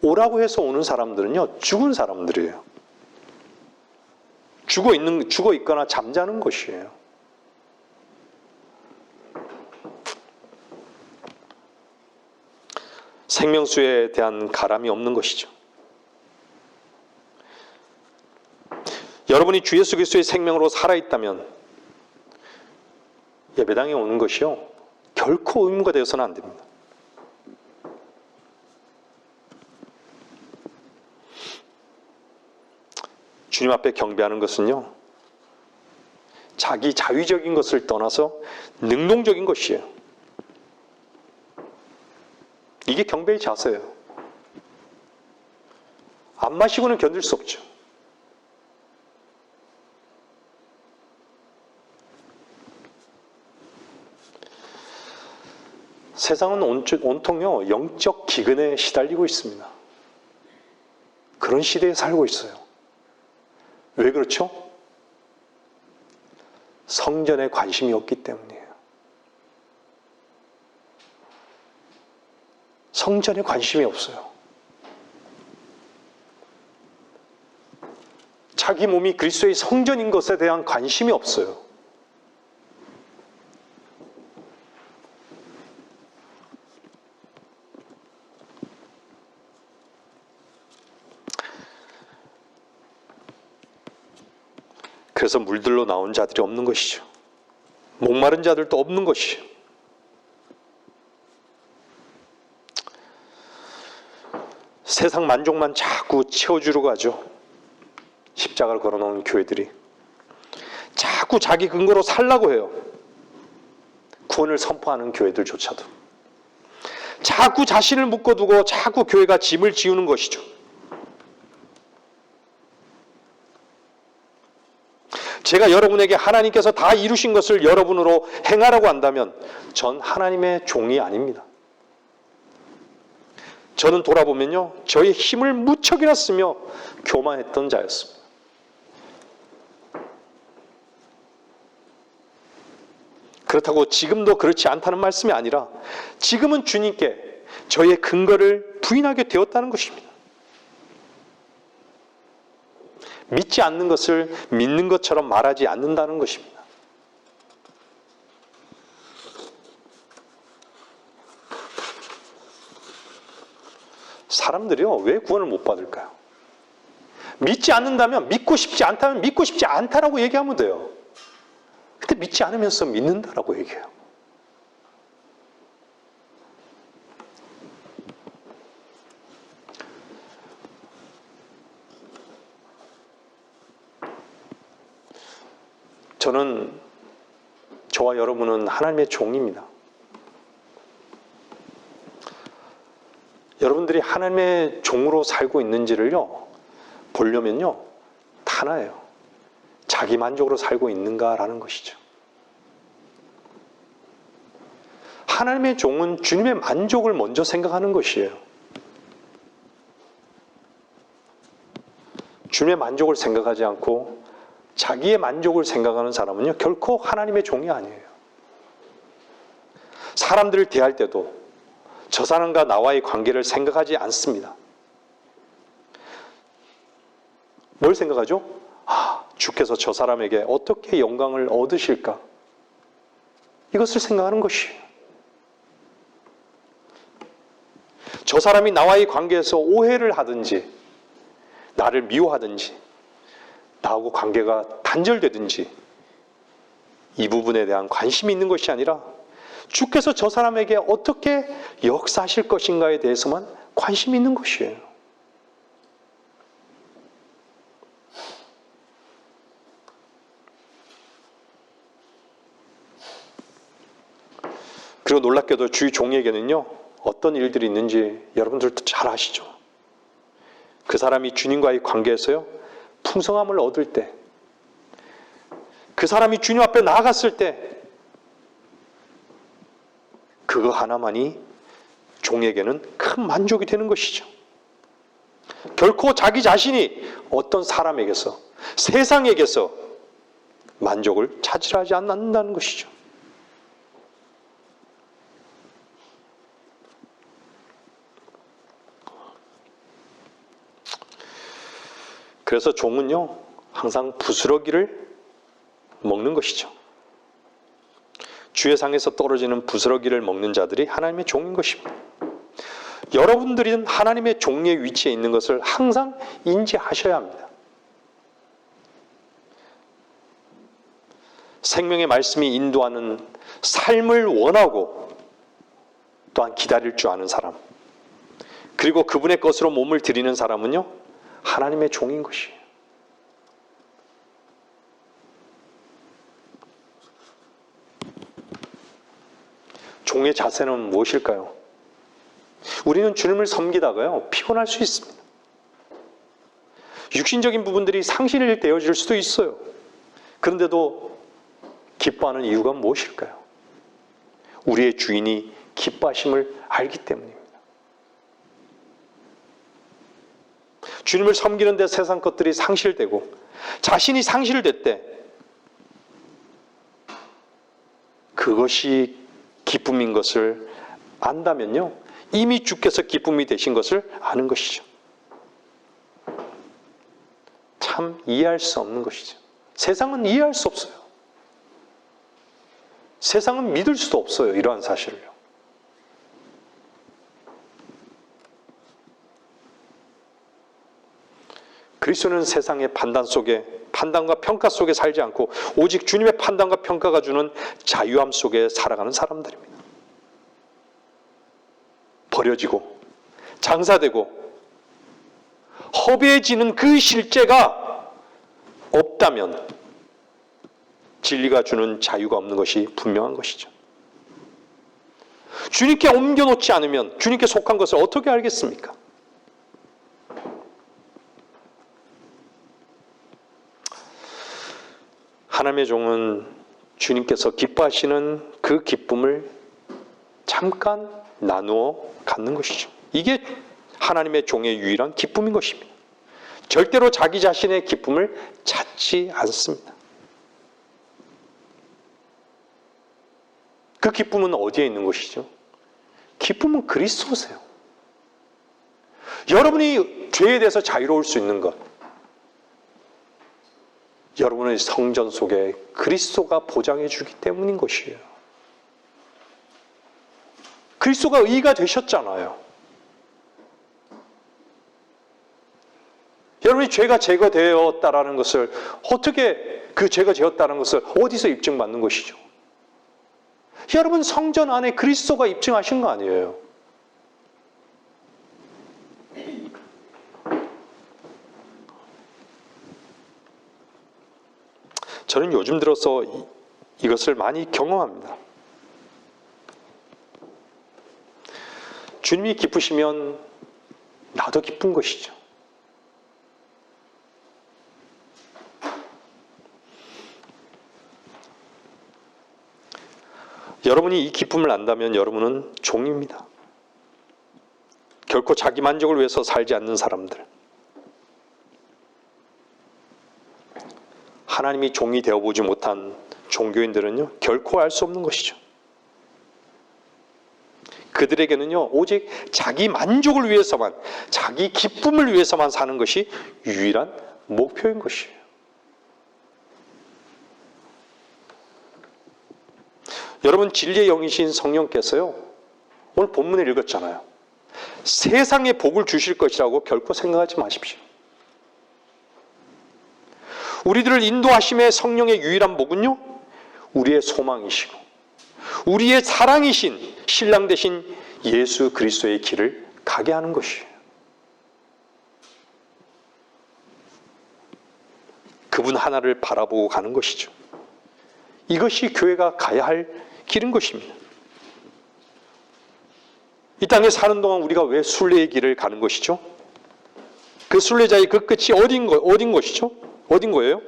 오라고 해서 오는 사람들은요, 죽은 사람들이에요. 죽어 있거나 잠자는 것이에요. 생명수에 대한 가람이 없는 것이죠. 여러분이 주 예수 그리스도의 생명으로 살아있다면 예배당에 오는 것이요, 결코 의무가 되어서는 안 됩니다. 주님 앞에 경배하는 것은요, 자기 자위적인 것을 떠나서 능동적인 것이에요. 이게 경배의 자세예요. 안 마시고는 견딜 수 없죠. 세상은 온통요 영적 기근에 시달리고 있습니다. 그런 시대에 살고 있어요. 왜 그렇죠? 성전에 관심이 없기 때문이에요. 성전에 관심이 없어요. 자기 몸이 그리스도의 성전인 것에 대한 관심이 없어요. 그래서 물들로 나온 자들이 없는 것이죠. 목마른 자들도 없는 것이죠. 세상 만족만 자꾸 채워주려고 하죠. 십자가를 걸어놓은 교회들이. 자꾸 자기 근거로 살라고 해요. 구원을 선포하는 교회들조차도. 자꾸 자신을 묶어두고 자꾸 교회가 짐을 지우는 것이죠. 제가 여러분에게 하나님께서 다 이루신 것을 여러분으로 행하라고 한다면 전 하나님의 종이 아닙니다. 저는 돌아보면요, 저의 힘을 무척이나 쓰며 교만했던 자였습니다. 그렇다고 지금도 그렇지 않다는 말씀이 아니라 지금은 주님께 저의 근거를 부인하게 되었다는 것입니다. 믿지 않는 것을 믿는 것처럼 말하지 않는다는 것입니다. 사람들이요, 왜 구원을 못 받을까요? 믿지 않는다면, 믿고 싶지 않다면 믿고 싶지 않다라고 얘기하면 돼요. 근데 믿지 않으면서 믿는다라고 얘기해요. 저와 여러분은 하나님의 종입니다. 여러분들이 하나님의 종으로 살고 있는지를요, 보려면요, 하나예요. 자기 만족으로 살고 있는가라는 것이죠. 하나님의 종은 주님의 만족을 먼저 생각하는 것이에요. 주님의 만족을 생각하지 않고 자기의 만족을 생각하는 사람은요, 결코 하나님의 종이 아니에요. 사람들을 대할 때도 저 사람과 나와의 관계를 생각하지 않습니다. 뭘 생각하죠? 주께서 저 사람에게 어떻게 영광을 얻으실까? 이것을 생각하는 것이에요. 저 사람이 나와의 관계에서 오해를 하든지, 나를 미워하든지, 나하고 관계가 단절되든지, 이 부분에 대한 관심이 있는 것이 아니라 주께서 저 사람에게 어떻게 역사하실 것인가에 대해서만 관심이 있는 것이에요. 그리고 놀랍게도 주의 종에게는요, 어떤 일들이 있는지 여러분들도 잘 아시죠? 그 사람이 주님과의 관계에서요, 풍성함을 얻을 때, 그 사람이 주님 앞에 나아갔을 때, 그거 하나만이 종에게는 큰 만족이 되는 것이죠. 결코 자기 자신이 어떤 사람에게서, 세상에게서 만족을 찾으려 하지 않는다는 것이죠. 그래서 종은요, 항상 부스러기를 먹는 것이죠. 주의 상에서 떨어지는 부스러기를 먹는 자들이 하나님의 종인 것입니다. 여러분들은 하나님의 종의 위치에 있는 것을 항상 인지하셔야 합니다. 생명의 말씀이 인도하는 삶을 원하고 또한 기다릴 줄 아는 사람, 그리고 그분의 것으로 몸을 드리는 사람은요, 하나님의 종인 것이에요. 종의 자세는 무엇일까요? 우리는 주님을 섬기다가요, 피곤할 수 있습니다. 육신적인 부분들이 상실이 되어질 수도 있어요. 그런데도 기뻐하는 이유가 무엇일까요? 우리의 주인이 기뻐하심을 알기 때문입니다. 주님을 섬기는 데 세상 것들이 상실되고 자신이 상실됐대. 그것이 기쁨인 것을 안다면요, 이미 주께서 기쁨이 되신 것을 아는 것이죠. 참 이해할 수 없는 것이죠. 세상은 이해할 수 없어요. 세상은 믿을 수도 없어요, 이러한 사실을요. 그리스도는 세상의 판단과 평가 속에 살지 않고 오직 주님의 판단과 평가가 주는 자유함 속에 살아가는 사람들입니다. 버려지고 장사되고 허비해지는 그 실제가 없다면 진리가 주는 자유가 없는 것이 분명한 것이죠. 주님께 옮겨놓지 않으면 주님께 속한 것을 어떻게 알겠습니까? 하나님의 종은 주님께서 기뻐하시는 그 기쁨을 잠깐 나누어 갖는 것이죠. 이게 하나님의 종의 유일한 기쁨인 것입니다. 절대로 자기 자신의 기쁨을 찾지 않습니다. 그 기쁨은 어디에 있는 것이죠? 기쁨은 그리스도세요. 여러분이 죄에 대해서 자유로울 수 있는 것, 여러분의 성전 속에 그리스도가 보장해 주기 때문인 것이에요. 그리스도가 의가 되셨잖아요. 여러분이 죄가 제거되었다라는 것을 어떻게, 그 죄가 되었다는 것을 어디서 입증받는 것이죠? 여러분 성전 안에 그리스도가 입증하신 거 아니에요? 저는 요즘 들어서 이것을 많이 경험합니다. 주님이 기쁘시면 나도 기쁜 것이죠. 여러분이 이 기쁨을 안다면 여러분은 종입니다. 결코 자기 만족을 위해서 살지 않는 사람들. 하나님이 종이 되어보지 못한 종교인들은요, 결코 알 수 없는 것이죠. 그들에게는요, 오직 자기 만족을 위해서만, 자기 기쁨을 위해서만 사는 것이 유일한 목표인 것이에요. 여러분, 진리의 영이신 성령께서요, 오늘 본문을 읽었잖아요. 세상에 복을 주실 것이라고 결코 생각하지 마십시오. 우리들을 인도하심의 성령의 유일한 복은요, 우리의 소망이시고 우리의 사랑이신 신랑 되신 예수 그리스도의 길을 가게 하는 것이에요. 그분 하나를 바라보고 가는 것이죠. 이것이 교회가 가야 할 길인 것입니다. 이 땅에 사는 동안 우리가 왜 순례의 길을 가는 것이죠? 그 순례자의 그 끝이 어딘 것이죠? 어딘 거예요?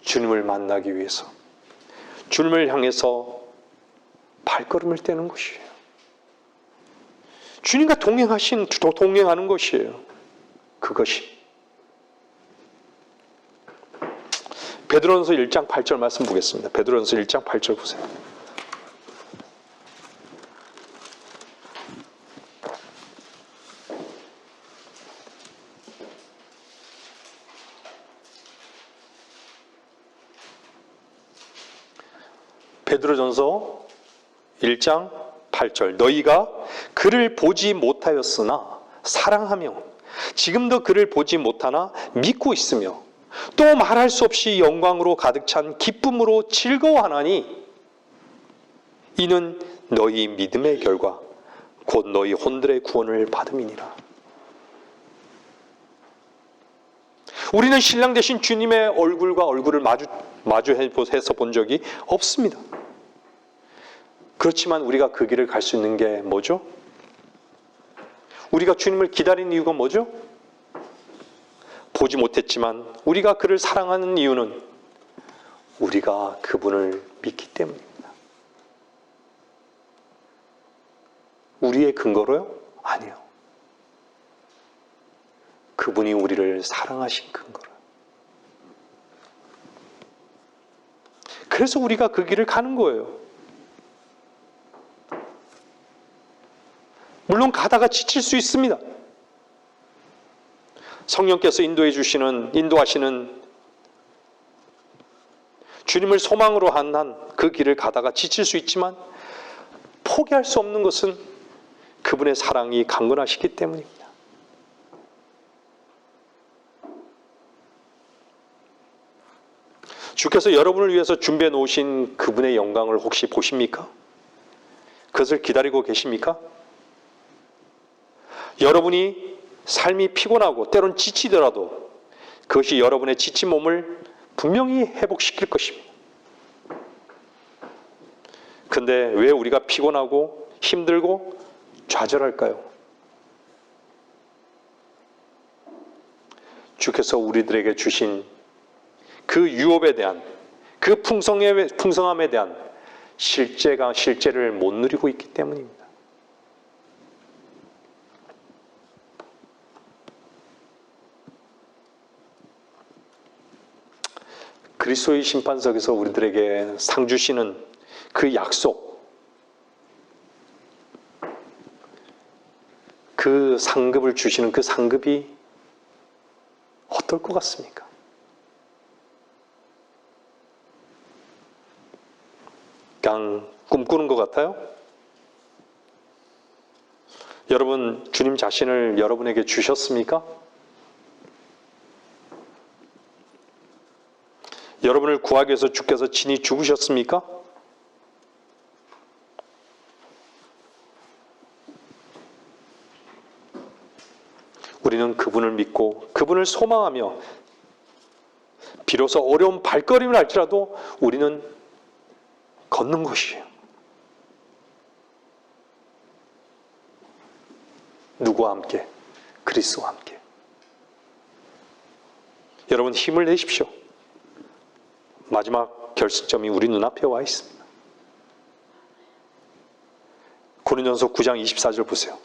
주님을 만나기 위해서, 주님을 향해서 발걸음을 떼는 것이에요. 주님과 동행하는 것이에요. 그것이. 베드로전서 1장 8절 말씀 보겠습니다. 베드로전서 1장 8절 보세요. 베드로전서 1장 8절. 너희가 그를 보지 못하였으나 사랑하며 지금도 그를 보지 못하나 믿고 있으며 또 말할 수 없이 영광으로 가득 찬 기쁨으로 즐거워하나니 이는 너희 믿음의 결과 곧 너희 혼들의 구원을 받음이니라. 우리는 신랑 되신 주님의 얼굴과 얼굴을 마주해서 본 적이 없습니다. 그렇지만 우리가 그 길을 갈 수 있는 게 뭐죠? 우리가 주님을 기다리는 이유가 뭐죠? 보지 못했지만 우리가 그를 사랑하는 이유는 우리가 그분을 믿기 때문입니다. 우리의 근거로요? 아니요. 그분이 우리를 사랑하신 근거로. 그래서 우리가 그 길을 가는 거예요. 물론 가다가 지칠 수 있습니다. 성령께서 인도하시는 주님을 소망으로 한 그 길을 가다가 지칠 수 있지만 포기할 수 없는 것은 그분의 사랑이 강건하시기 때문입니다. 주께서 여러분을 위해서 준비해 놓으신 그분의 영광을 혹시 보십니까? 그것을 기다리고 계십니까? 여러분이 삶이 피곤하고 때론 지치더라도 그것이 여러분의 지친 몸을 분명히 회복시킬 것입니다. 근데 왜 우리가 피곤하고 힘들고 좌절할까요? 주께서 우리들에게 주신 그 유업에 대한, 그 풍성함에 대한 실제를 못 누리고 있기 때문입니다. 그리스도의 심판석에서 우리들에게 상 주시는 그 약속, 그 상급을 주시는 그 상급이 어떨 것 같습니까? 그냥 꿈꾸는 것 같아요? 여러분, 주님 자신을 여러분에게 주셨습니까? 여러분을 구하기 위해서 주께서 친히 죽으셨습니까? 우리는 그분을 믿고 그분을 소망하며 비로소 어려운 발걸음을 할지라도 우리는 걷는 것이에요. 누구와 함께? 그리스도와 함께. 여러분 힘을 내십시오. 마지막 결승점이 우리 눈앞에 와 있습니다. 고린도전서 9장 24절 보세요.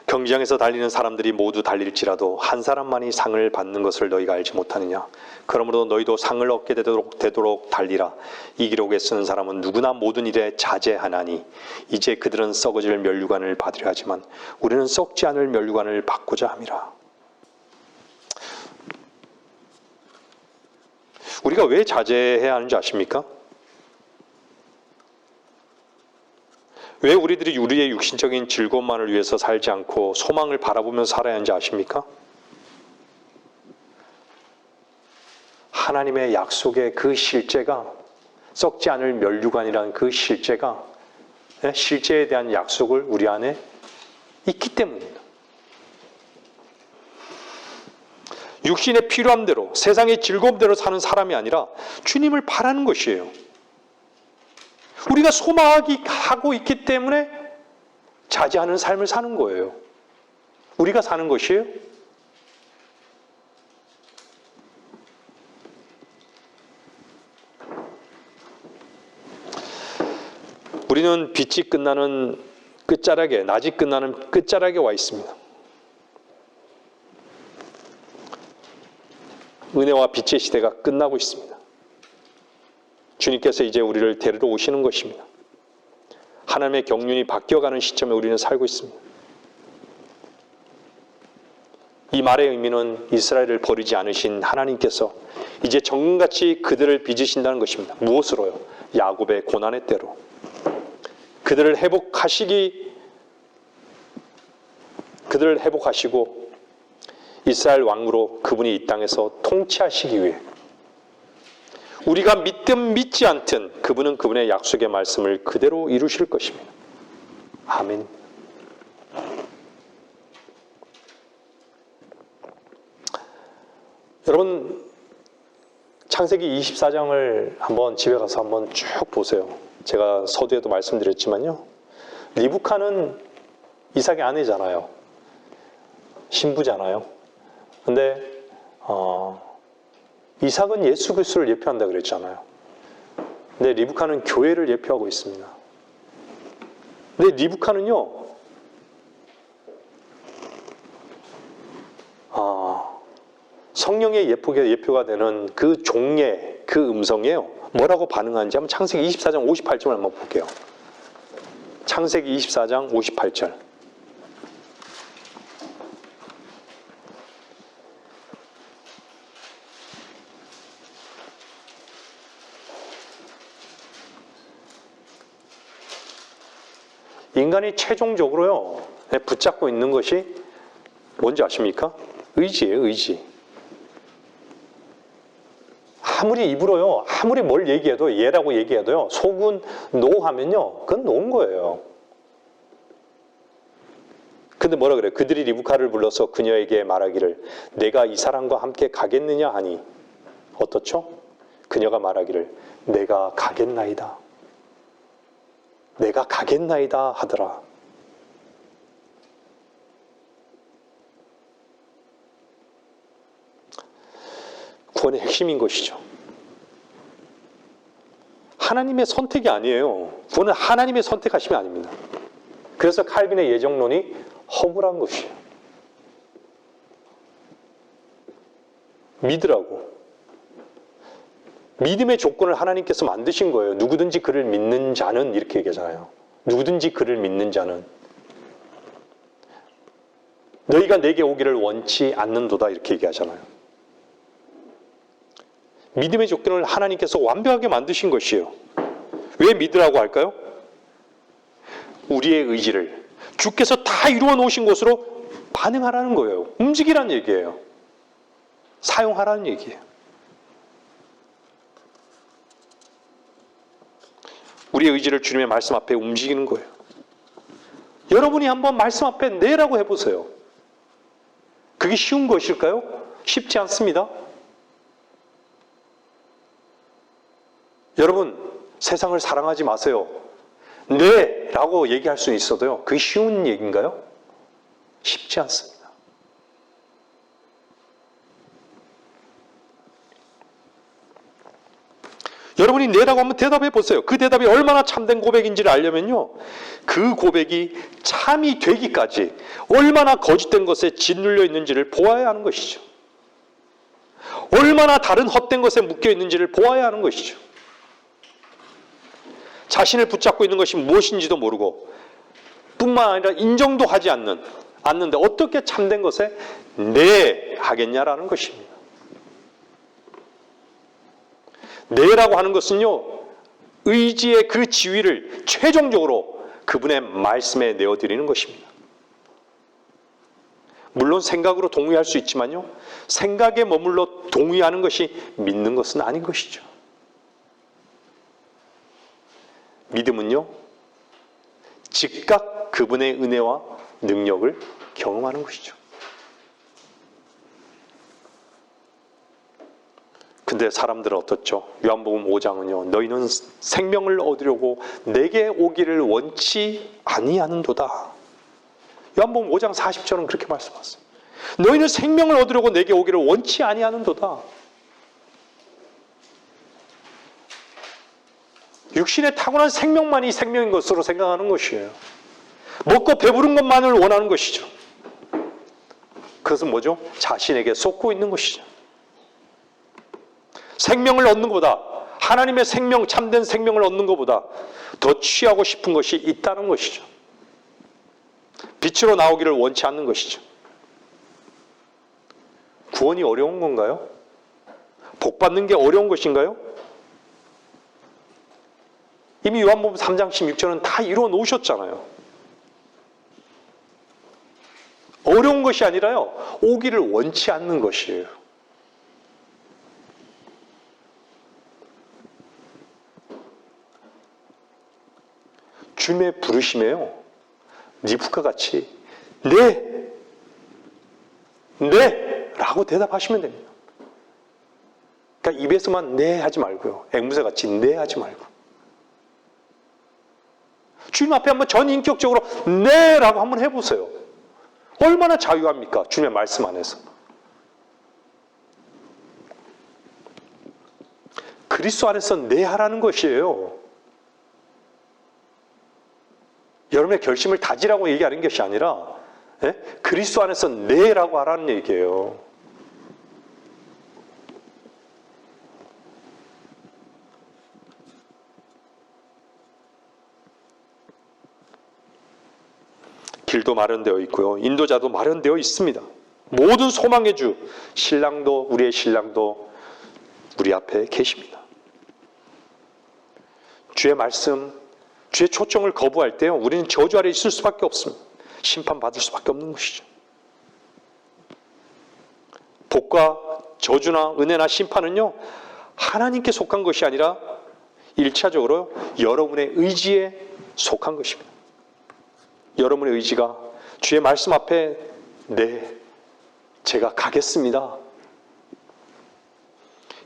경기장에서 달리는 사람들이 모두 달릴지라도 한 사람만이 상을 받는 것을 너희가 알지 못하느냐. 그러므로 너희도 상을 얻게 되도록 달리라. 이 기록에 쓰는 사람은 누구나 모든 일에 자제하나니 이제 그들은 썩어질 면류관을 받으려 하지만 우리는 썩지 않을 면류관을 받고자 함이라. 우리가 왜 자제해야 하는지 아십니까? 왜 우리들이 우리의 육신적인 즐거움만을 위해서 살지 않고 소망을 바라보면서 살아야 하는지 아십니까? 하나님의 약속의 그 실제가, 썩지 않을 면류관이라는 그 실제가, 실제에 대한 약속을 우리 안에 있기 때문입니다. 육신의 필요한 대로, 세상의 즐거움대로 사는 사람이 아니라 주님을 바라는 것이에요. 우리가 소망하고 있기 때문에 자제하는 삶을 사는 거예요. 우리가 사는 것이에요. 우리는 빛이 끝나는 끝자락에, 낮이 끝나는 끝자락에 와 있습니다. 은혜와 빛의 시대가 끝나고 있습니다. 주님께서 이제 우리를 데리러 오시는 것입니다. 하나님의 경륜이 바뀌어가는 시점에 우리는 살고 있습니다. 이 말의 의미는 이스라엘을 버리지 않으신 하나님께서 이제 정금같이 그들을 빚으신다는 것입니다. 무엇으로요? 야곱의 고난의 때로. 그들을 회복하시기 그들을 회복하시고 이스라엘 왕으로 그분이 이 땅에서 통치하시기 위해 우리가 믿든 믿지 않든 그분은 그분의 약속의 말씀을 그대로 이루실 것입니다. 아멘. 여러분, 창세기 24장을 한번 집에 가서 한번 쭉 보세요. 제가 서두에도 말씀드렸지만요, 리브카는 이삭의 아내잖아요. 신부잖아요. 근데 이삭은 예수 그리스도를 예표한다 그랬잖아요. 근데 리브카는 교회를 예표하고 있습니다. 근데 리브카는요, 성령의 예표가 되는 그 종의 그 음성이에요. 뭐라고 반응하는지 한번 창세기 24장 58절을 한번 볼게요. 창세기 24장 58절. 인간이 최종적으로요, 붙잡고 있는 것이 뭔지 아십니까? 의지예요, 의지. 아무리 입으로요, 아무리 뭘 얘기해도, 예라고 얘기해도요, 속은 노 하면요, 그건 노인 거예요. 근데 뭐라 그래요? 그들이 리브카를 불러서 그녀에게 말하기를 내가 이 사람과 함께 가겠느냐 하니 어떻죠? 그녀가 말하기를 내가 가겠나이다. 내가 가겠나이다 하더라. 구원의 핵심인 것이죠. 하나님의 선택이 아니에요. 구원은 하나님의 선택하심이 아닙니다. 그래서 칼빈의 예정론이 허물한 것이에요. 믿으라고. 믿음의 조건을 하나님께서 만드신 거예요. 누구든지 그를 믿는 자는, 이렇게 얘기하잖아요. 누구든지 그를 믿는 자는. 너희가 내게 오기를 원치 않는도다, 이렇게 얘기하잖아요. 믿음의 조건을 하나님께서 완벽하게 만드신 것이에요. 왜 믿으라고 할까요? 우리의 의지를 주께서 다 이루어 놓으신 것으로 반응하라는 거예요. 움직이라는 얘기예요. 사용하라는 얘기예요. 우리의 의지를 주님의 말씀 앞에 움직이는 거예요. 여러분이 한번 말씀 앞에 내라고 해보세요. 그게 쉬운 것일까요? 쉽지 않습니다. 여러분, 세상을 사랑하지 마세요. 네! 라고 얘기할 수는 있어도요, 그게 쉬운 얘기인가요? 쉽지 않습니다. 여러분이 네라고 한번 대답해 보세요. 그 대답이 얼마나 참된 고백인지를 알려면요, 그 고백이 참이 되기까지 얼마나 거짓된 것에 짓눌려 있는지를 보아야 하는 것이죠. 얼마나 다른 헛된 것에 묶여 있는지를 보아야 하는 것이죠. 자신을 붙잡고 있는 것이 무엇인지도 모르고 뿐만 아니라 인정도 하지 않는데 어떻게 참된 것에 네 하겠냐라는 것입니다. 네라고 하는 것은요, 의지의 그 지위를 최종적으로 그분의 말씀에 내어드리는 것입니다. 물론 생각으로 동의할 수 있지만요, 생각에 머물러 동의하는 것이 믿는 것은 아닌 것이죠. 믿음은요, 즉각 그분의 은혜와 능력을 경험하는 것이죠. 근데 사람들은 어떻죠? 요한복음 5장은요, 너희는 생명을 얻으려고 내게 오기를 원치 아니하는도다. 요한복음 5장 40절은 그렇게 말씀하세요. 너희는 생명을 얻으려고 내게 오기를 원치 아니하는도다. 육신의 타고난 생명만이 생명인 것으로 생각하는 것이에요. 먹고 배부른 것만을 원하는 것이죠. 그것은 뭐죠? 자신에게 쏟고 있는 것이죠. 생명을 얻는 것보다, 하나님의 생명, 참된 생명을 얻는 것보다 더 취하고 싶은 것이 있다는 것이죠. 빛으로 나오기를 원치 않는 것이죠. 구원이 어려운 건가요? 복 받는 게 어려운 것인가요? 이미 요한복음 3장 16절은 다 이루어 놓으셨잖아요. 어려운 것이 아니라요, 오기를 원치 않는 것이에요. 주님의 부르심에요, 리브카 같이 네, 네 라고 대답하시면 됩니다. 그러니까 입에서만 네 하지 말고요, 앵무새 같이 네 하지 말고 주님 앞에 한번 전인격적으로 네 라고 한번 해보세요. 얼마나 자유합니까? 주님의 말씀 안에서. 그리스도 안에서 네 하라는 것이에요. 여러분의 결심을 다지라고 얘기하는 것이 아니라, 예? 그리스도 안에서 네라고 하라는 얘기예요. 길도 마련되어 있고요, 인도자도 마련되어 있습니다. 모든 소망의 주, 신랑도, 우리의 신랑도 우리 앞에 계십니다. 주의 말씀, 주의 초청을 거부할 때요, 우리는 저주 아래 있을 수밖에 없습니다. 심판받을 수밖에 없는 것이죠. 복과 저주나 은혜나 심판은요, 하나님께 속한 것이 아니라 1차적으로 여러분의 의지에 속한 것입니다. 여러분의 의지가 주의 말씀 앞에 네, 제가 가겠습니다,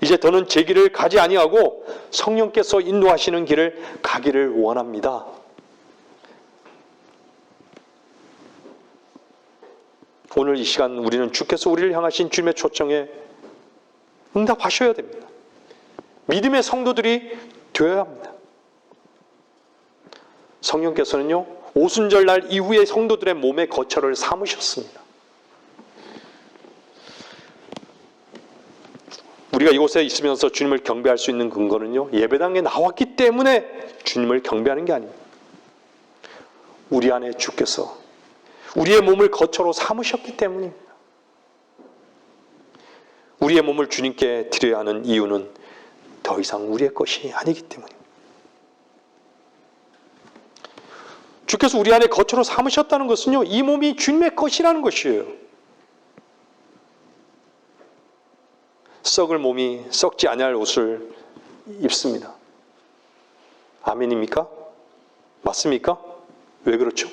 이제 더는 제 길을 가지 아니하고 성령께서 인도하시는 길을 가기를 원합니다, 오늘 이 시간 우리는 주께서 우리를 향하신 주님의 초청에 응답하셔야 됩니다. 믿음의 성도들이 되어야 합니다. 성령께서는요, 오순절날 이후에 성도들의 몸의 거처를 삼으셨습니다. 우리가 이곳에 있으면서 주님을 경배할 수 있는 근거는요, 예배당에 나왔기 때문에 주님을 경배하는 게 아닙니다. 우리 안에 주께서 우리의 몸을 거처로 삼으셨기 때문입니다. 우리의 몸을 주님께 드려야 하는 이유는 더 이상 우리의 것이 아니기 때문입니다. 주께서 우리 안에 거처로 삼으셨다는 것은요, 이 몸이 주님의 것이라는 것이에요. 썩을 몸이 썩지 아니할 옷을 입습니다. 아멘입니까? 맞습니까? 왜 그렇죠?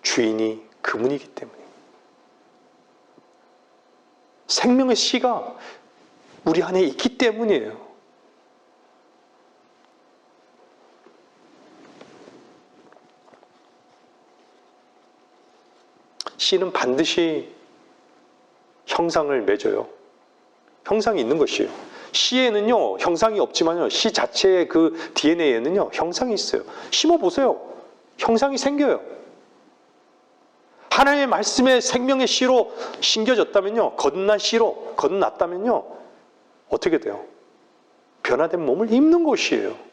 주인이 그분이기 때문입니다. 생명의 씨가 우리 안에 있기 때문이에요. 씨는 반드시 형상을 맺어요. 형상이 있는 것이에요. 씨에는요, 형상이 없지만요, 씨 자체의 그 DNA에는요, 형상이 있어요. 심어보세요. 형상이 생겨요. 하나님의 말씀에 생명의 씨로 심겨졌다면요, 거듭난 씨로 거듭났다면요, 어떻게 돼요? 변화된 몸을 입는 것이에요.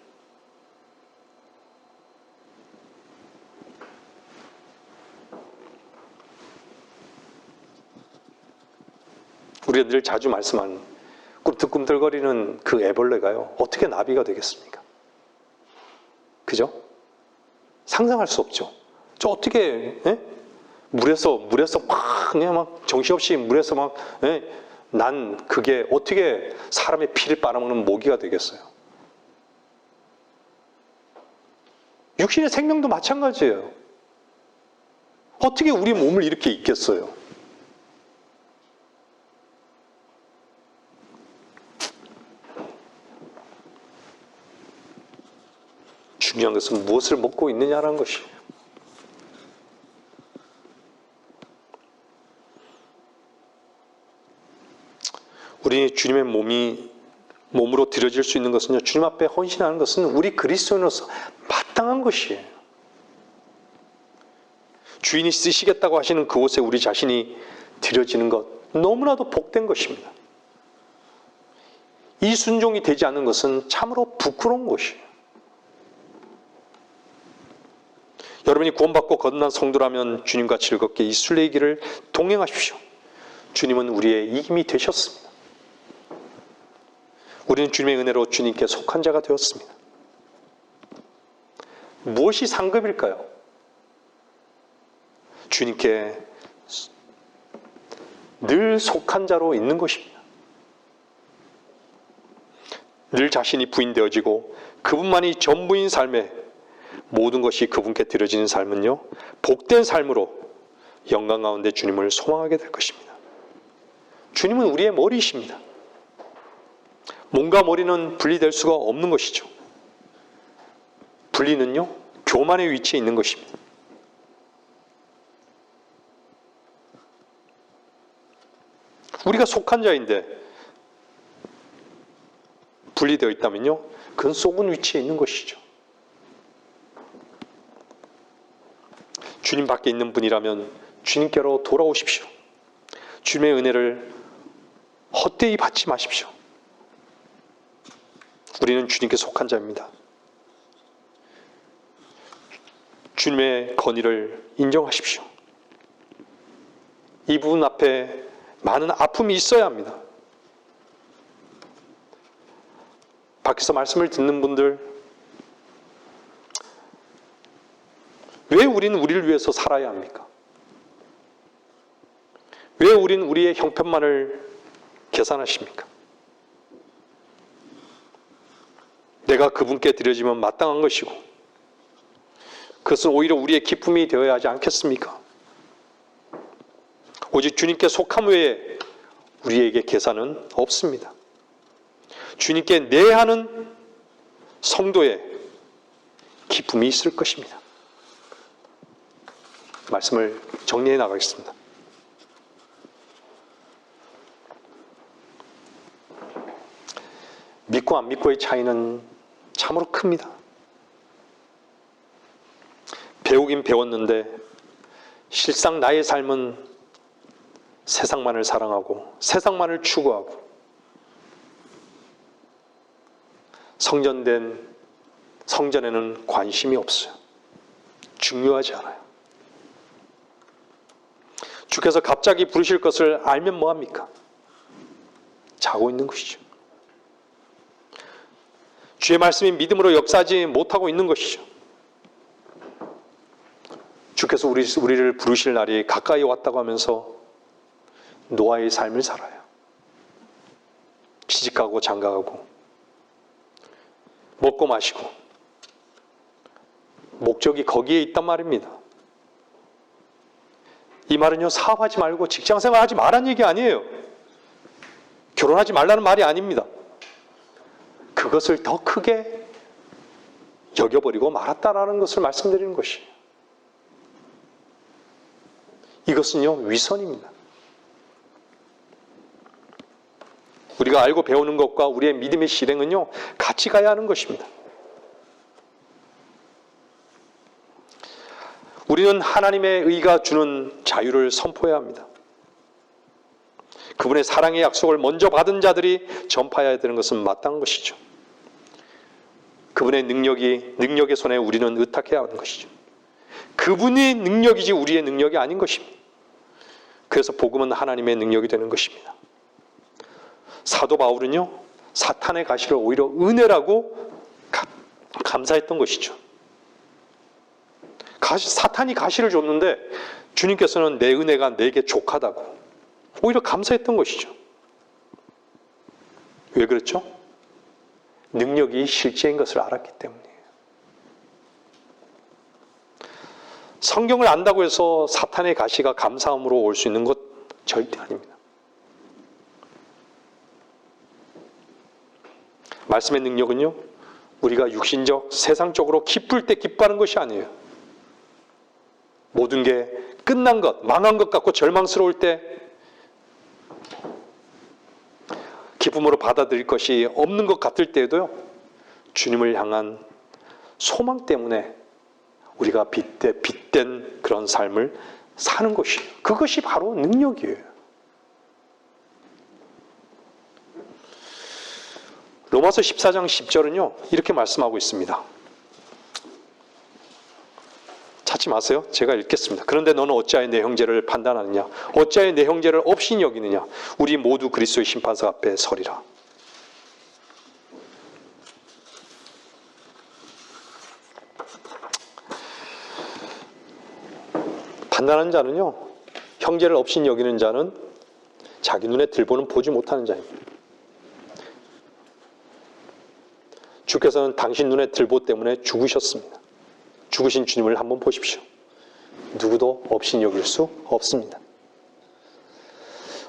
우리가 늘 자주 말씀하는 꿈틀꿈틀거리는 그 애벌레가요, 어떻게 나비가 되겠습니까? 그죠? 상상할 수 없죠. 저 어떻게 물에서 막 그냥 막 정신없이 물에서 막 난 그게 어떻게 사람의 피를 빨아먹는 모기가 되겠어요? 육신의 생명도 마찬가지예요. 어떻게 우리 몸을 이렇게 입겠어요? 중요한 것은 무엇을 먹고 있느냐라는 것이에요. 우리 주님의 몸으로 드려질 수 있는 것은요, 주님 앞에 헌신하는 것은 우리 그리스도인으로서 마땅한 것이에요. 주인이 쓰시겠다고 하시는 그곳에 우리 자신이 드려지는 것, 너무나도 복된 것입니다. 이 순종이 되지 않는 것은 참으로 부끄러운 것이에요. 여러분이 구원받고 거듭난 성도라면 주님과 즐겁게 이 순례의 길을 동행하십시오. 주님은 우리의 힘이 되셨습니다. 우리는 주님의 은혜로 주님께 속한 자가 되었습니다. 무엇이 상급일까요? 주님께 늘 속한 자로 있는 것입니다. 늘 자신이 부인되어지고 그분만이 전부인 삶에 모든 것이 그분께 드려지는 삶은요, 복된 삶으로 영광 가운데 주님을 소망하게 될 것입니다. 주님은 우리의 머리이십니다. 몸과 머리는 분리될 수가 없는 것이죠. 분리는요, 교만의 위치에 있는 것입니다. 우리가 속한 자인데 분리되어 있다면요, 그건 썩은 위치에 있는 것이죠. 주님 밖에 있는 분이라면 주님께로 돌아오십시오. 주님의 은혜를 헛되이 받지 마십시오. 우리는 주님께 속한 자입니다. 주님의 건의를 인정하십시오. 이 부분 앞에 많은 아픔이 있어야 합니다. 밖에서 말씀을 듣는 분들, 왜 우리는 우리를 위해서 살아야 합니까? 왜 우리는 우리의 형편만을 계산하십니까? 내가 그분께 드려지면 마땅한 것이고 그것은 오히려 우리의 기쁨이 되어야 하지 않겠습니까? 오직 주님께 속함 외에 우리에게 계산은 없습니다. 주님께 내하는 성도의 기쁨이 있을 것입니다. 말씀을 정리해 나가겠습니다. 믿고 안 믿고의 차이는 참으로 큽니다. 배우긴 배웠는데 실상 나의 삶은 세상만을 사랑하고 세상만을 추구하고 성전에는 관심이 없어요. 중요하지 않아요. 주께서 갑자기 부르실 것을 알면 뭐합니까? 자고 있는 것이죠. 주의 말씀이 믿음으로 역사하지 못하고 있는 것이죠. 주께서 우리를 부르실 날이 가까이 왔다고 하면서 노아의 삶을 살아요. 시집가고 장가가고 먹고 마시고 목적이 거기에 있단 말입니다. 이 말은요, 사업하지 말고 직장생활 하지 말라는 얘기 아니에요. 결혼하지 말라는 말이 아닙니다. 그것을 더 크게 여겨버리고 말았다라는 것을 말씀드리는 것이에요. 이것은요, 위선입니다. 우리가 알고 배우는 것과 우리의 믿음의 실행은요, 같이 가야 하는 것입니다. 우리는 하나님의 의가 주는 자유를 선포해야 합니다. 그분의 사랑의 약속을 먼저 받은 자들이 전파해야 되는 것은 마땅한 것이죠. 그분의 능력의 손에 우리는 의탁해야 하는 것이죠. 그분의 능력이지 우리의 능력이 아닌 것입니다. 그래서 복음은 하나님의 능력이 되는 것입니다. 사도 바울은요, 사탄의 가시를 오히려 은혜라고 감사했던 것이죠. 사탄이 가시를 줬는데 주님께서는 내 은혜가 내게 족하다고 오히려 감사했던 것이죠. 왜 그렇죠? 능력이 실제인 것을 알았기 때문이에요. 성경을 안다고 해서 사탄의 가시가 감사함으로 올 수 있는 것 절대 아닙니다. 말씀의 능력은요, 우리가 육신적, 세상적으로 기쁠 때 기뻐하는 것이 아니에요. 모든 게 끝난 것, 망한 것 같고 절망스러울 때 기쁨으로 받아들일 것이 없는 것 같을 때에도요, 주님을 향한 소망 때문에 우리가 빗댄 그런 삶을 사는 것이에요. 그것이 바로 능력이에요. 로마서 14장 10절은요, 이렇게 말씀하고 있습니다. 찾지 마세요. 제가 읽겠습니다. 그런데 너는 어찌하여 내 형제를 판단하느냐? 어찌하여 내 형제를 없이 여기느냐? 우리 모두 그리스도의 심판서 앞에 서리라. 판단하는 자는요, 형제를 업신 여기는 자는 자기 눈에 들보는 보지 못하는 자입니다. 주께서는 당신 눈에 들보 때문에 죽으셨습니다. 죽으신 주님을 한번 보십시오. 누구도 업신 여길 수 없습니다.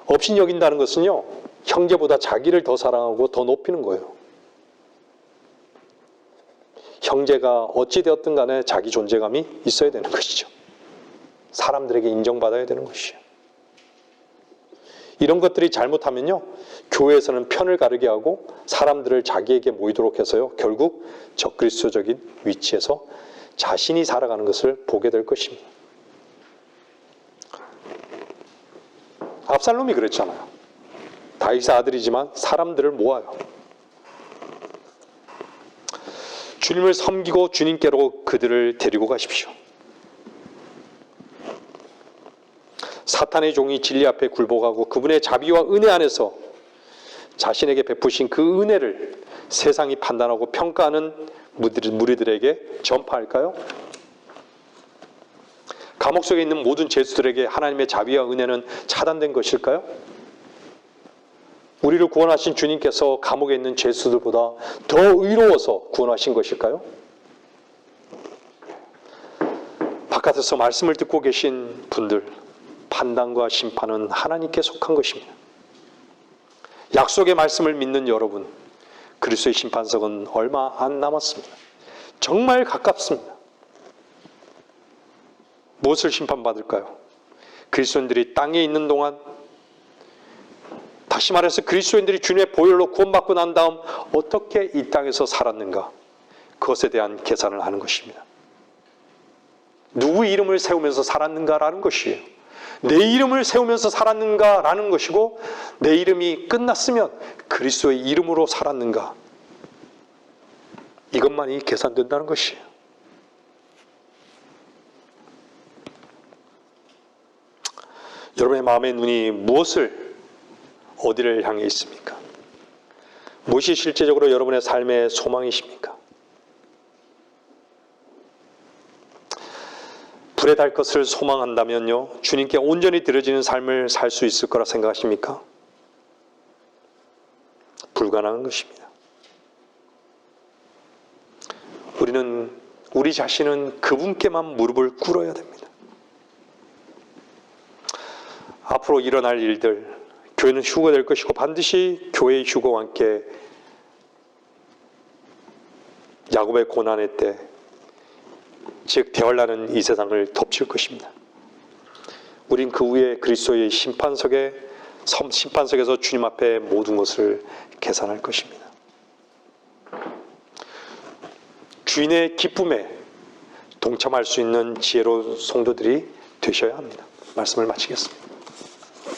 업신 여긴다는 것은요, 형제보다 자기를 더 사랑하고 더 높이는 거예요. 형제가 어찌 되었든 간에 자기 존재감이 있어야 되는 것이죠. 사람들에게 인정받아야 되는 것이죠. 이런 것들이 잘못하면요, 교회에서는 편을 가르게 하고 사람들을 자기에게 모이도록 해서요, 결국 적그리스도적인 위치에서 자신이 살아가는 것을 보게 될 것입니다. 압살롬이 그랬잖아요. 다윗의 아들이지만 사람들을 모아요. 주님을 섬기고 주님께로 그들을 데리고 가십시오. 사탄의 종이 진리 앞에 굴복하고 그분의 자비와 은혜 안에서 자신에게 베푸신 그 은혜를 세상이 판단하고 평가하는 무리들에게 전파할까요? 감옥 속에 있는 모든 죄수들에게 하나님의 자비와 은혜는 차단된 것일까요? 우리를 구원하신 주님께서 감옥에 있는 죄수들보다 더 의로워서 구원하신 것일까요? 바깥에서 말씀을 듣고 계신 분들, 판단과 심판은 하나님께 속한 것입니다. 약속의 말씀을 믿는 여러분, 그리스도의 심판석은 얼마 안 남았습니다. 정말 가깝습니다. 무엇을 심판받을까요? 그리스도인들이 땅에 있는 동안, 다시 말해서 그리스도인들이 주님의 보혈로 구원받고 난 다음 어떻게 이 땅에서 살았는가, 그것에 대한 계산을 하는 것입니다. 누구 이름을 세우면서 살았는가라는 것이에요. 내 이름을 세우면서 살았는가라는 것이고, 내 이름이 끝났으면 그리스도의 이름으로 살았는가, 이것만이 계산된다는 것이에요. 여러분의 마음의 눈이 어디를 향해 있습니까? 무엇이 실제적으로 여러분의 삶의 소망이십니까? 불에 달 것을 소망한다면요, 주님께 온전히 드려지는 삶을 살 수 있을 거라 생각하십니까? 불가능한 것입니다. 우리 자신은 그분께만 무릎을 꿇어야 됩니다. 앞으로 일어날 일들, 교회는 휴거가 될 것이고 반드시 교회의 휴거와 함께 야곱의 고난의 때, 즉 대환란은 이 세상을 덮칠 것입니다. 우린 그 후에 그리스도의 심판석에서 주님 앞에 모든 것을 계산할 것입니다. 주인의 기쁨에 동참할 수 있는 지혜로운 성도들이 되셔야 합니다. 말씀을 마치겠습니다.